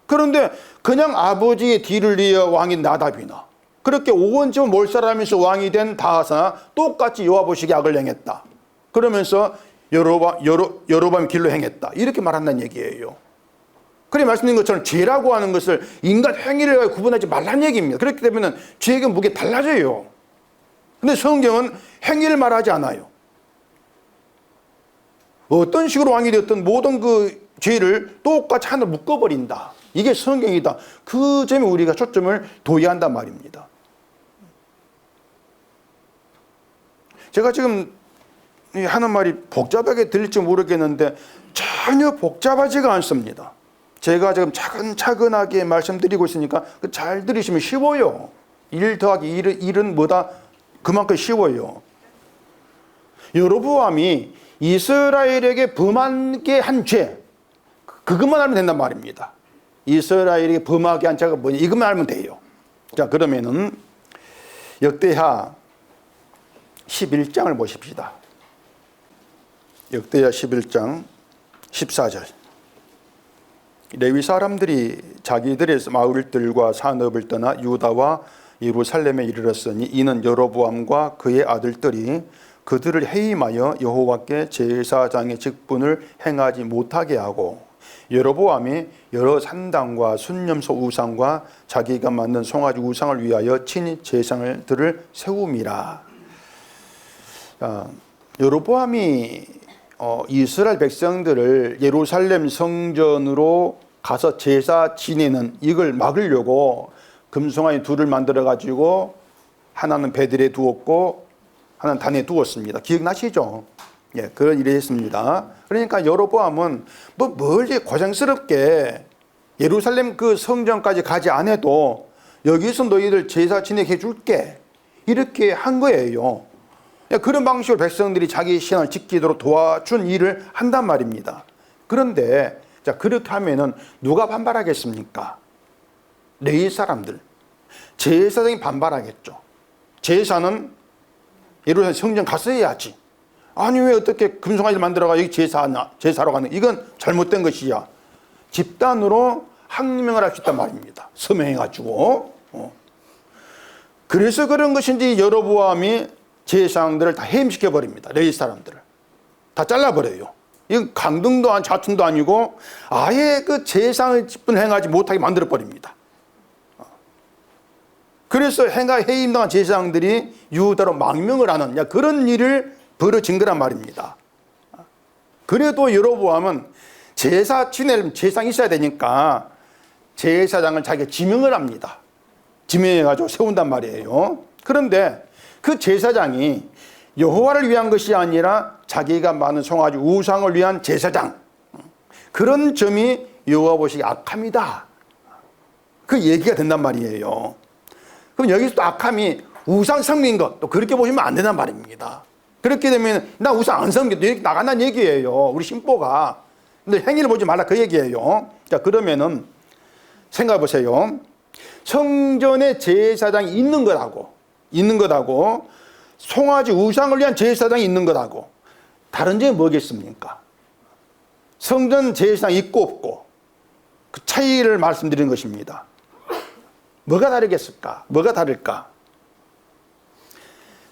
그런데 그냥 아버지의 뒤를 이어 왕이 나답이나 그렇게 5원쯤 몰살하면서 왕이 된 다하사나 똑같이 여호와보시기에 악을 행했다. 그러면서 여로밤 길로 행했다. 이렇게 말한다는 얘기예요. 그래 말씀드린 것처럼 죄라고 하는 것을 인간 행위를 구분하지 말라는 얘기입니다. 그렇기 때문에 죄의 무게 달라져요. 근데 성경은 행위를 말하지 않아요. 어떤 식으로 왕이 되었든 모든 그 죄를 똑같이 하늘로 묶어버린다. 이게 성경이다. 그 점에 우리가 초점을 둬야 한단 말입니다. 제가 지금 하는 말이 복잡하게 들릴지 모르겠는데 전혀 복잡하지가 않습니다. 제가 지금 차근차근하게 말씀드리고 있으니까 잘 들으시면 쉬워요. 1 더하기 1은 뭐다? 그만큼 쉬워요. 여로보암이 이스라엘에게 범하게 한 죄, 그것만 알면 된단 말입니다. 이스라엘에게 범하게 한 죄가 뭐냐, 이것만 알면 돼요. 자, 그러면은 역대하 11장을 보십시다. 역대하 11장 14절. 레위 사람들이 자기들의 마을들과 산업을 떠나 유다와 예루살렘에 이르렀으니 이는 여로보암과 그의 아들들이 그들을 해임하여 여호와께 제사장의 직분을 행하지 못하게 하고 여로보암이 여러 산당과 순념소 우상과 자기가 만든 송아지 우상을 위하여 친히 제사장들을 세움이라. 여로보암이 이스라엘 백성들을 예루살렘 성전으로 가서 제사 지내는 이걸 막으려고 금송아지 둘을 만들어 가지고 하나는 베들에 두었고 하나는 단에 두었습니다. 기억나시죠? 예, 그런 일을 했습니다. 그러니까 여로보암은 뭐 멀리 고생스럽게 예루살렘 그 성전까지 가지 않아도 여기서 너희들 제사 지내게 해줄게 이렇게 한 거예요. 그런 방식으로 백성들이 자기 신앙을 지키도록 도와준 일을 한단 말입니다. 그런데 자, 그렇게 하면은 누가 반발하겠습니까? 레위 사람들, 제사장이 반발하겠죠. 제사는 예루살렘 성전 가서 해야지. 아니 왜 어떻게 금송아지를 만들어가 여기 제사로 가는, 이건 잘못된 것이야. 집단으로 항명을 할 수 있단 말입니다. 서명해가지고. 그래서 그런 것인지 여로보암이 제사장들을 다 해임시켜버립니다. 레위 사람들을 다 잘라버려요. 이건 강등도 아니고 자춘도 아니고 아예 그 제사장의 직분을 행하지 못하게 만들어버립니다. 그래서 해임당한 제사장들이 유다로 망명을 하는 그런 일을 벌어진 거란 말입니다. 그래도 여로보암은 제사 지내려면 제사장이 있어야 되니까 제사장을 자기가 지명을 합니다. 지명해가지고 세운단 말이에요. 그런데 그 제사장이 여호와를 위한 것이 아니라 자기가 많은 송아지 우상을 위한 제사장, 그런 점이 여호와 보시기에 악함이다. 그 얘기가 된단 말이에요. 그럼 여기서 또 악함이 우상 섬긴 것, 또 그렇게 보시면 안 된단 말입니다. 그렇게 되면 나 우상 안 섬겨 이렇게 나간다는 얘기예요. 우리 신보가. 근데 행위를 보지 말라 그 얘기예요. 자, 그러면은 생각해 보세요. 성전에 제사장이 있는 것하고 송아지 우상을 위한 제사장이 있는 것하고 다른 점이 뭐겠습니까? 성전 제사장이 있고 없고 그 차이를 말씀드리는 것입니다. 뭐가 다르겠을까? 뭐가 다를까?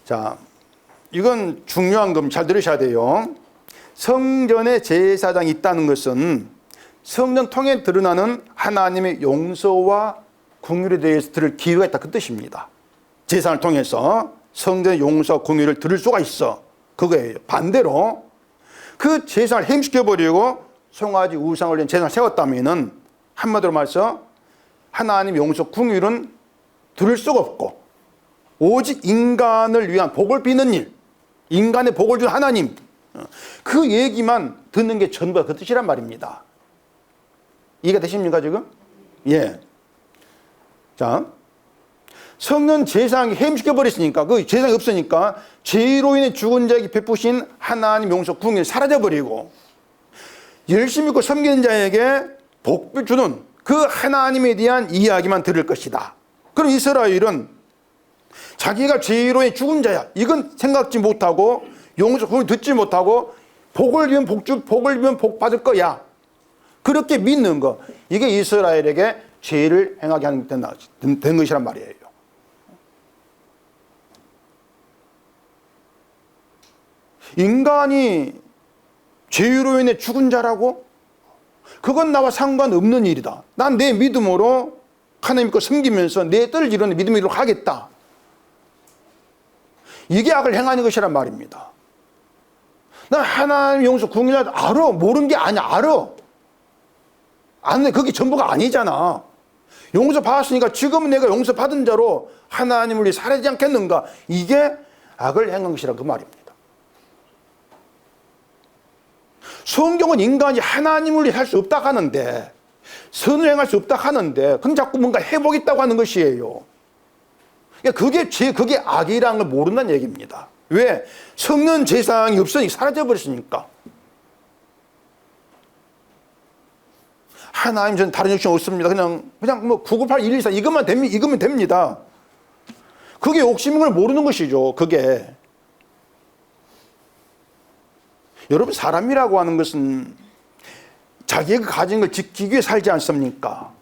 자, 이건 중요한 겁니다. 잘 들으셔야 돼요. 성전에 제사장이 있다는 것은 성전 통해 드러나는 하나님의 용서와 긍휼에 대해서 들을 기회가 있다 그 뜻입니다. 제사를 통해서 성전의 용서와 긍휼을 들을 수가 있어. 그거예요. 반대로 그 제사를 해임시켜버리고 송아지 우상을 위한 제사를 세웠다면은 한마디로 말해서 하나님 용서 긍휼은 들을 수가 없고 오직 인간을 위한 복을 비는 일, 인간의 복을 준 하나님, 그 얘기만 듣는 게 전부가 그 뜻이란 말입니다. 이해가 되십니까 지금? 예. 자, 성령 제사장이 해임시켜 버렸으니까, 그 제사장이 없으니까 죄로 인해 죽은 자에게 베푸신 하나님 용서 궁이 사라져 버리고, 열심히 믿고 섬기는 자에게 복 주는 그 하나님에 대한 이야기만 들을 것이다. 그럼 이스라엘은 자기가 죄로 인해 죽은 자야, 이건 생각지 못하고 용서 궁을 듣지 못하고 복을 입으면 복을 입으면 복 받을 거야, 그렇게 믿는 거, 이게 이스라엘에게 죄를 행하게 하는 된 것이란 말이에요. 인간이 죄로 인해 죽은 자라고? 그건 나와 상관없는 일이다. 난 내 믿음으로 하나님 거 섬기면서 내 뜻을 이루는 믿음으로 가겠다. 이게 악을 행하는 것이란 말입니다. 난 하나님 용서 궁이라도 알아. 모르는 게 아니야. 알아. 아는데 그게 전부가 아니잖아. 용서 받았으니까 지금은 내가 용서 받은 자로 하나님을 위해 살아야지 않겠는가. 이게 악을 행한 것이란 그 말입니다. 성경은 인간이 하나님을 위해 살 수 없다 하는데, 선을 행할 수 없다 하는데, 그럼 자꾸 뭔가 해보겠다고 하는 것이에요. 그게 악이라는 걸 모른다는 얘기입니다. 왜? 성령 제사장이 없으니 사라져버렸으니까. 하나님, 저는 다른 욕심 없습니다. 그냥 뭐 998, 124 이것만 됩니다. 그게 욕심인 걸 모르는 것이죠. 그게. 여러분, 사람이라고 하는 것은 자기가 가진 걸 지키기 위해 살지 않습니까?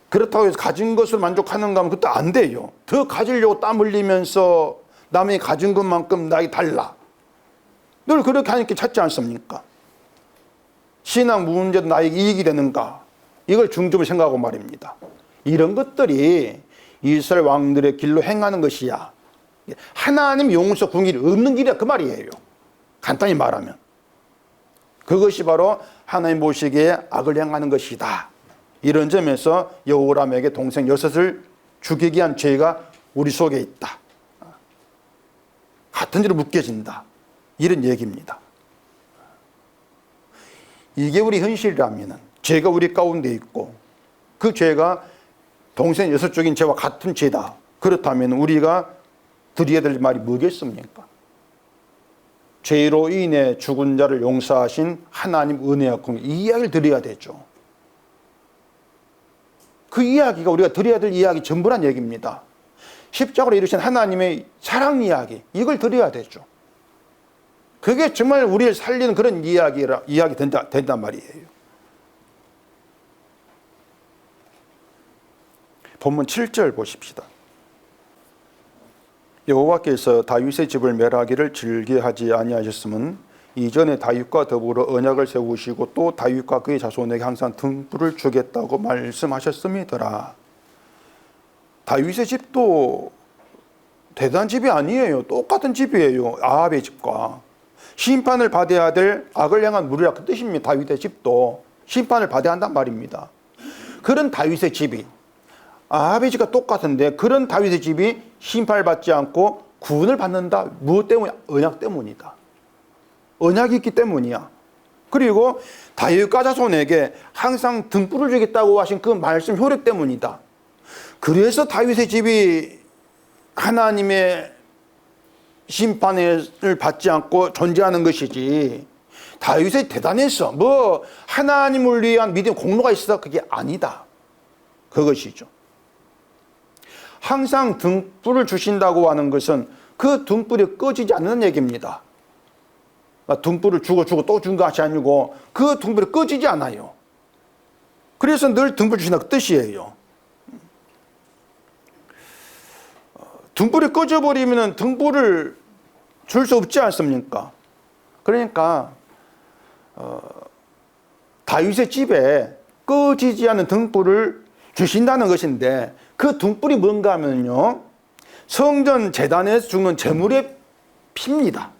그렇다고 해서 가진 것을 만족하는가 하면 그것도 안 돼요. 더 가지려고 땀 흘리면서 남이 가진 것만큼 나에게 달라, 늘 그렇게 하니까 찾지 않습니까? 신앙 문제도 나에게 이익이 되는가, 이걸 중점으로 생각하고 말입니다. 이런 것들이 이스라엘 왕들의 길로 행하는 것이야. 하나님 용서 궁이 없는 길이야, 그 말이에요. 간단히 말하면 그것이 바로 하나님 보시기에 악을 행하는 것이다. 이런 점에서 여호람에게 동생 6을 죽이게 한 죄가 우리 속에 있다. 같은 죄로 묶여진다. 이런 얘기입니다. 이게 우리 현실이라면, 죄가 우리 가운데 있고 그 죄가 동생 6 죽인 죄와 같은 죄다. 그렇다면 우리가 드려야 될 말이 뭐겠습니까? 죄로 인해 죽은 자를 용서하신 하나님 은혜와 궁, 이 이야기를 드려야 되죠. 그 이야기가 우리가 드려야 될 이야기 전부란 얘기입니다. 십자가로 이루신 하나님의 사랑 이야기, 이걸 드려야 되죠. 그게 정말 우리를 살리는 그런 이야기 된단 말이에요. 본문 7절 보십시다. 여호와께서 다윗의 집을 멸하기를 즐겨하지 아니하셨음은 이전에 다윗과 더불어 언약을 세우시고 또 다윗과 그의 자손에게 항상 등불을 주겠다고 말씀하셨음이더라. 다윗의 집도 대단한 집이 아니에요. 똑같은 집이에요. 아합의 집과. 심판을 받아야 될 악을 행한 무리라, 그 뜻입니다. 다윗의 집도 심판을 받아야 한단 말입니다. 그런 다윗의 집이, 아합의 집과 똑같은데 그런 다윗의 집이 심판을 받지 않고 구원을 받는다. 무엇 때문이야? 언약 때문이다. 언약이 있기 때문이야. 그리고 다윗과 자손에게 항상 등불을 주겠다고 하신 그 말씀 효력 때문이다. 그래서 다윗의 집이 하나님의 심판을 받지 않고 존재하는 것이지, 다윗이 대단했어, 뭐 하나님을 위한 믿음 공로가 있어, 그게 아니다. 그것이죠. 항상 등불을 주신다고 하는 것은 그 등불이 꺼지지 않는 얘기입니다. 등불을 주고 또 준 것이 아니고 그 등불이 꺼지지 않아요. 그래서 늘 등불 주신다, 그 뜻이에요. 등불이 꺼져버리면 등불을 줄 수 없지 않습니까? 그러니까 다윗의 집에 꺼지지 않는 등불을 주신다는 것인데, 그 등불이 뭔가 하면요, 성전 제단에서 죽는 제물의 피입니다.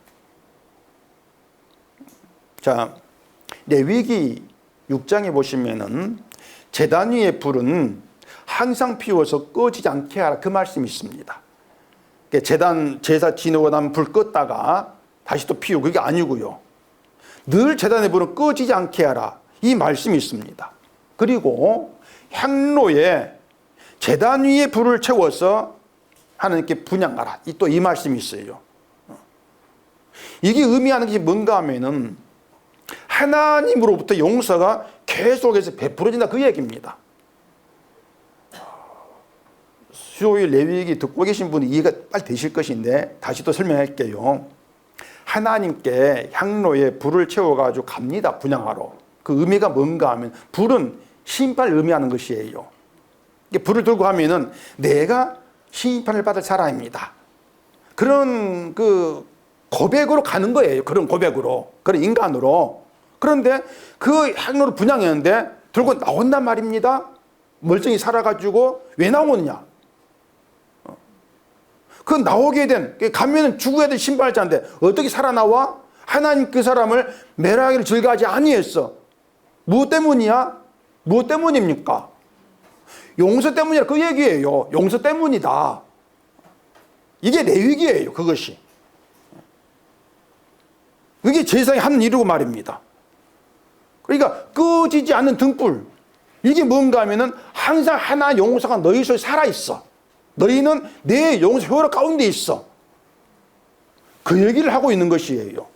자, 레위기 6장에 보시면은 제단 위의 불은 항상 피워서 꺼지지 않게 하라, 그 말씀이 있습니다. 제단 제사 지내고 나면 불 껐다가 다시 또 피우고, 그게 아니고요, 늘 제단의 불은 꺼지지 않게 하라, 이 말씀이 있습니다. 그리고 향로에 제단 위에 불을 채워서 하나님께 분양하라. 또 이 말씀이 있어요. 이게 의미하는 것이 뭔가 하면은 하나님으로부터 용서가 계속해서 베풀어진다 그 얘기입니다. 수요일 레위기 듣고 계신 분이 이해가 빨리 되실 것인데 다시 또 설명할게요. 하나님께 향로에 불을 채워가지고 갑니다. 분향하러. 그 의미가 뭔가 하면 불은 심판을 의미하는 것이에요. 불을 들고 하면은 내가 심판을 받을 사람입니다. 그런 그 고백으로 가는 거예요. 그런 고백으로. 그런 인간으로. 그런데 그 향로를 분향했는데 들고 나온단 말입니다. 멀쩡히 살아가지고 왜 나오느냐? 그 나오게 된, 가면은 죽어야 될 신발자인데 어떻게 살아나와? 하나님 그 사람을 멸하기를 즐거워하지 아니했어. 무엇 때문이야? 무엇 때문입니까? 용서 때문이라 그 얘기예요. 용서 때문이다. 이게 레위기예요. 그것이. 그게 제사장이 하는 일이고 말입니다. 그러니까 꺼지지 않는 등불. 이게 뭔가 하면은 항상 하나 용서가 너희 속에 살아있어. 너희는 내 용서 효력 가운데 있어. 그 얘기를 하고 있는 것이에요.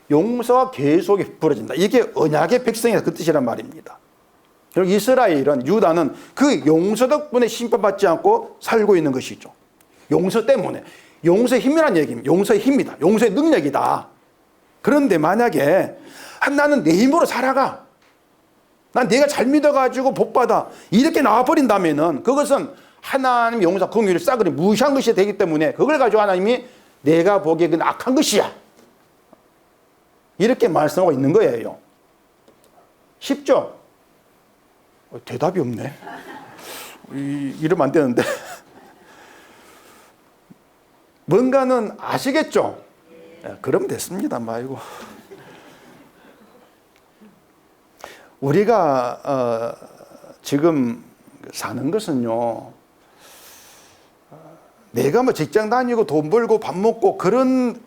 용서가 계속 베풀어진다. 이게 언약의 백성이다 그 뜻이란 말입니다. 그리고 이스라엘은, 유다는 그 용서 덕분에 심판받지 않고 살고 있는 것이죠. 용서 때문에. 용서의 힘이란 얘기입니다. 용서의 힘이다. 용서의 능력이다. 그런데 만약에 나는 내 힘으로 살아가. 난 내가 잘 믿어가지고 복받아. 이렇게 나와버린다면은 그것은 하나님의 용서 긍휼을 싸그리 무시한 것이 되기 때문에 그걸 가지고 하나님이 내가 보기에 그건 악한 것이야. 이렇게 말씀하고 있는 거예요. 쉽죠? 대답이 없네. 이러면 안 되는데. 뭔가는 아시겠죠? 그럼 됐습니다. 말고. 우리가 지금 사는 것은요, 내가 뭐 직장 다니고 돈 벌고 밥 먹고 그런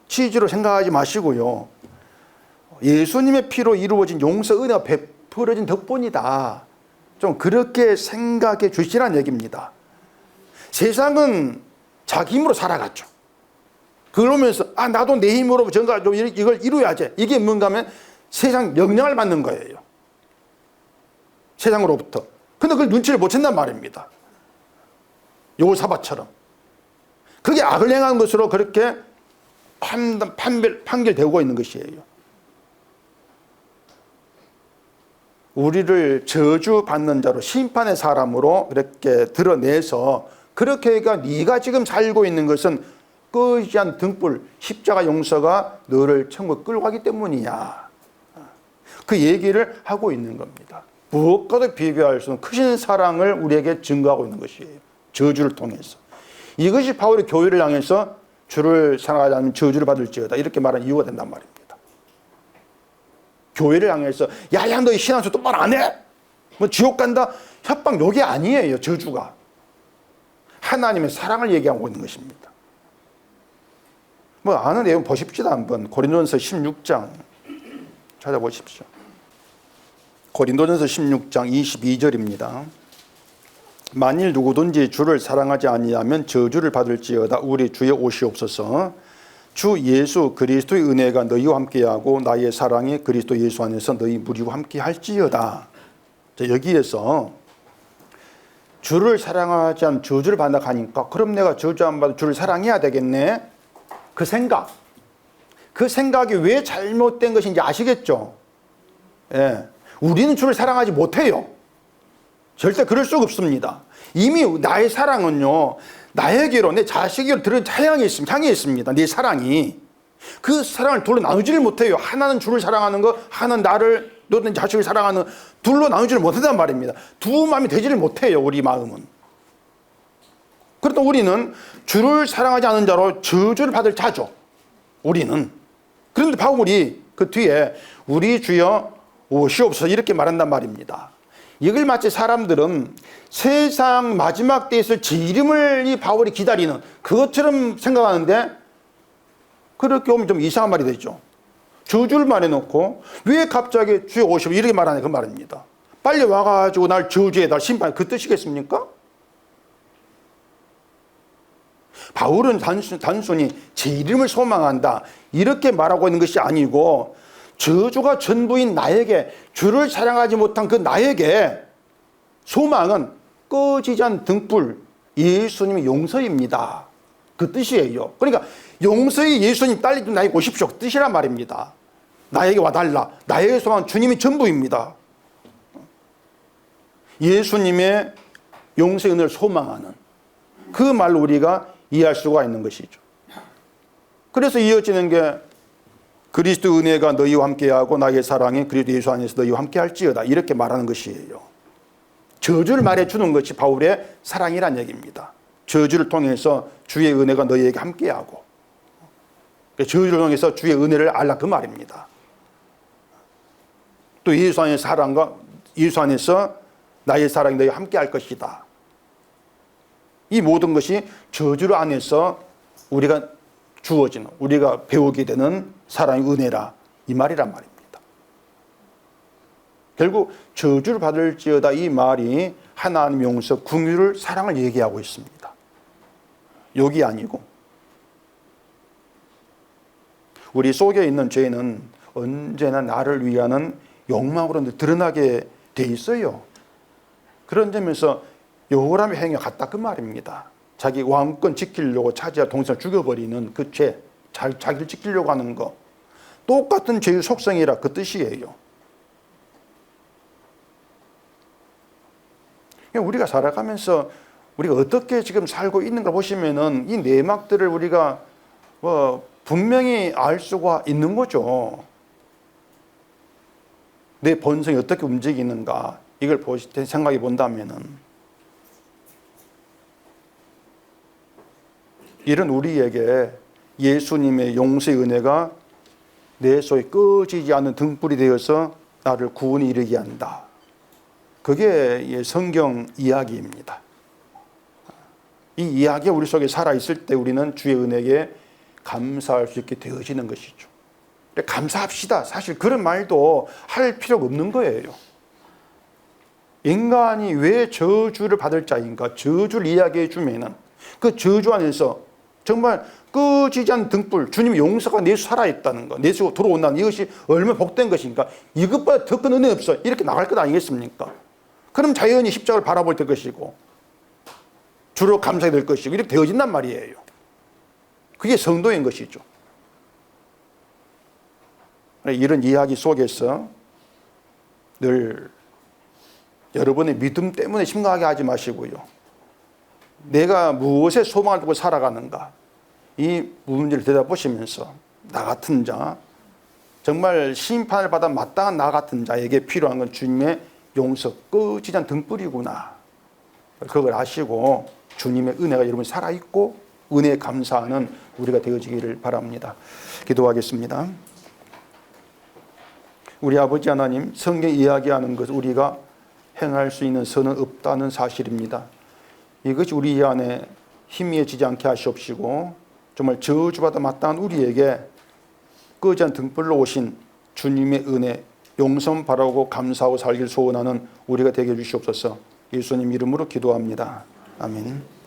취지로 생각하지 마시고요. 예수님의 피로 이루어진 용서 은혜가 베풀어진 덕분이다. 좀 그렇게 생각해 주시라는 얘기입니다. 세상은 자기 힘으로 살아갔죠. 그러면서 나도 내 힘으로 전가 좀 이걸 이루어야지. 이게 뭔가 하면 세상 영향을 받는 거예요. 세상으로부터. 근데 그걸 눈치를 못 챘단 말입니다. 요사바처럼. 그게 악을 행한 것으로 그렇게 판결되고 있는 것이에요. 우리를 저주받는 자로 심판의 사람으로 이렇게 드러내서 그렇게 해가 네가 지금 살고 있는 것은 꺼지지 않은 등불 십자가 용서가 너를 천국 끌고 가기 때문이야. 그 얘기를 하고 있는 겁니다. 무엇과도 비교할 수 없는 크신 사랑을 우리에게 증거하고 있는 것이에요. 저주를 통해서. 이것이 바울이 교회를 향해서 주를 사랑하지 않으면 저주를 받을지어다 이렇게 말한 이유가 된단 말입니다. 교회를 향해서 야야 너희 신앙생활 똑바로 안 해? 뭐 지옥 간다? 협박 요게 아니에요. 저주가. 하나님의 사랑을 얘기하고 있는 것입니다. 뭐 아는 내용 보십시다. 한번 고린도전서 16장 찾아보십시오. 고린도전서 16장 22절입니다. 만일 누구든지 주를 사랑하지 아니하면 저주를 받을지어다. 우리 주여 오시옵소서. 주 예수 그리스도의 은혜가 너희와 함께하고 나의 사랑이 그리스도 예수 안에서 너희 무리와 함께할지어다. 여기에서 주를 사랑하지 않으면 저주를 받는다 하니까 그럼 내가 저주 안 받아 주를 사랑해야 되겠네. 그 생각이 왜 잘못된 것인지 아시겠죠? 예. 우리는 주를 사랑하지 못해요. 절대 그럴 수가 없습니다. 이미 나의 사랑은요, 나에게로, 내 자식에게로 향해 있습니다. 내 사랑이. 그 사랑을 둘로 나누지를 못해요. 하나는 주를 사랑하는 거, 하나는 나를, 너는 자식을 사랑하는 둘로 나누지를 못한단 말입니다. 두 마음이 되지를 못해요, 우리 마음은. 그렇다 우리는 주를 사랑하지 않은 자로 저주를 받을 자죠. 우리는. 그런데 바울이 그 뒤에 우리 주여 오시옵소서 이렇게 말한단 말입니다. 이걸 마치 사람들은 세상 마지막 때에 있을 재림을 이 바울이 기다리는 그것처럼 생각하는데 그렇게 오면 좀 이상한 말이 되죠. 저주를 말해놓고 왜 갑자기 주여 오시옵소서 이렇게 말하냐 그 말입니다. 빨리 와가지고 날 저주해 날 심판해 그 뜻이겠습니까? 바울은 단순히 제 이름을 소망한다 이렇게 말하고 있는 것이 아니고 저주가 전부인 나에게, 주를 사랑하지 못한 그 나에게 소망은 꺼지지 않는 등불 예수님의 용서입니다. 그 뜻이에요. 그러니까 용서의 예수님 빨리 좀 나에게 오십시오 그 뜻이란 말입니다. 나에게 와달라. 나에게 소망은 주님이 전부입니다. 예수님의 용서의 은혜를 소망하는 그 말로 우리가 이해할 수가 있는 것이죠. 그래서 이어지는 게 그리스도 은혜가 너희와 함께하고 나의 사랑이 그리스도 예수 안에서 너희와 함께할지어다 이렇게 말하는 것이에요. 저주를 말해주는 것이 바울의 사랑이란 얘기입니다. 저주를 통해서 주의 은혜가 너희에게 함께하고 저주를 통해서 주의 은혜를 알라 그 말입니다. 또 예수 안에서 사랑과 예수 안에서 나의 사랑이 너희와 함께할 것이다. 이 모든 것이 저주를 안에서 우리가 주어지는, 우리가 배우게 되는 사랑의 은혜라 이 말이란 말입니다. 결국 저주를 받을지어다 이 말이 하나님의 용서, 긍휼을, 사랑을 얘기하고 있습니다. 욕이 아니고. 우리 속에 있는 죄는 언제나 나를 위하는 욕망으로 드러나게 돼 있어요. 그런 점에서 여호람의 행위가 같다 그 말입니다. 자기 왕권 지키려고 차지할 동생을 죽여버리는 그 죄, 자기를 지키려고 하는 거 똑같은 죄의 속성이라 그 뜻이에요. 우리가 살아가면서 우리가 어떻게 지금 살고 있는가 보시면은 이 내막들을 우리가 분명히 알 수가 있는 거죠. 내 본성이 어떻게 움직이는가 이걸 생각해 본다면은 이런 우리에게 예수님의 용서의 은혜가 내 속에 꺼지지 않는 등불이 되어서 나를 구원에 이르게 한다. 그게 성경 이야기입니다. 이 이야기가 우리 속에 살아있을 때 우리는 주의 은혜에 감사할 수 있게 되어지는 것이죠. 감사합시다. 사실 그런 말도 할 필요가 없는 거예요. 인간이 왜 저주를 받을 자인가? 저주를 이야기해 주면은 그 저주 안에서 정말 꺼지지 않는 등불, 주님의 용서가 내 속에 살아있다는 거, 내 속에 들어온다는 이것이 얼마나 복된 것인가. 이것보다 더 큰 은혜 없어. 이렇게 나갈 것 아니겠습니까? 그럼 자연히 십자가를 바라볼 될 것이고 주로 감사해야 될 것이고 이렇게 되어진단 말이에요. 그게 성도인 것이죠. 이런 이야기 속에서 늘 여러분의 믿음 때문에 심각하게 하지 마시고요. 내가 무엇에 소망을 두고 살아가는가 이 문제를 들여다보시면서 나 같은 자, 정말 심판을 받아 마땅한 나 같은 자에게 필요한 건 주님의 용서, 꺼지지 않는 등불이구나. 그걸 아시고 주님의 은혜가 여러분이 살아있고 은혜에 감사하는 우리가 되어지기를 바랍니다. 기도하겠습니다. 우리 아버지 하나님, 성경 이야기하는 것 우리가 행할 수 있는 선은 없다는 사실입니다. 이것이 우리 안에 희미해지지 않게 하시옵시고 정말 저주받아 마땅한 우리에게 꺼지 않는 등불로 오신 주님의 은혜, 용서 바라고 감사하고 살기를 소원하는 우리가 되게 해주시옵소서. 예수님 이름으로 기도합니다. 아멘.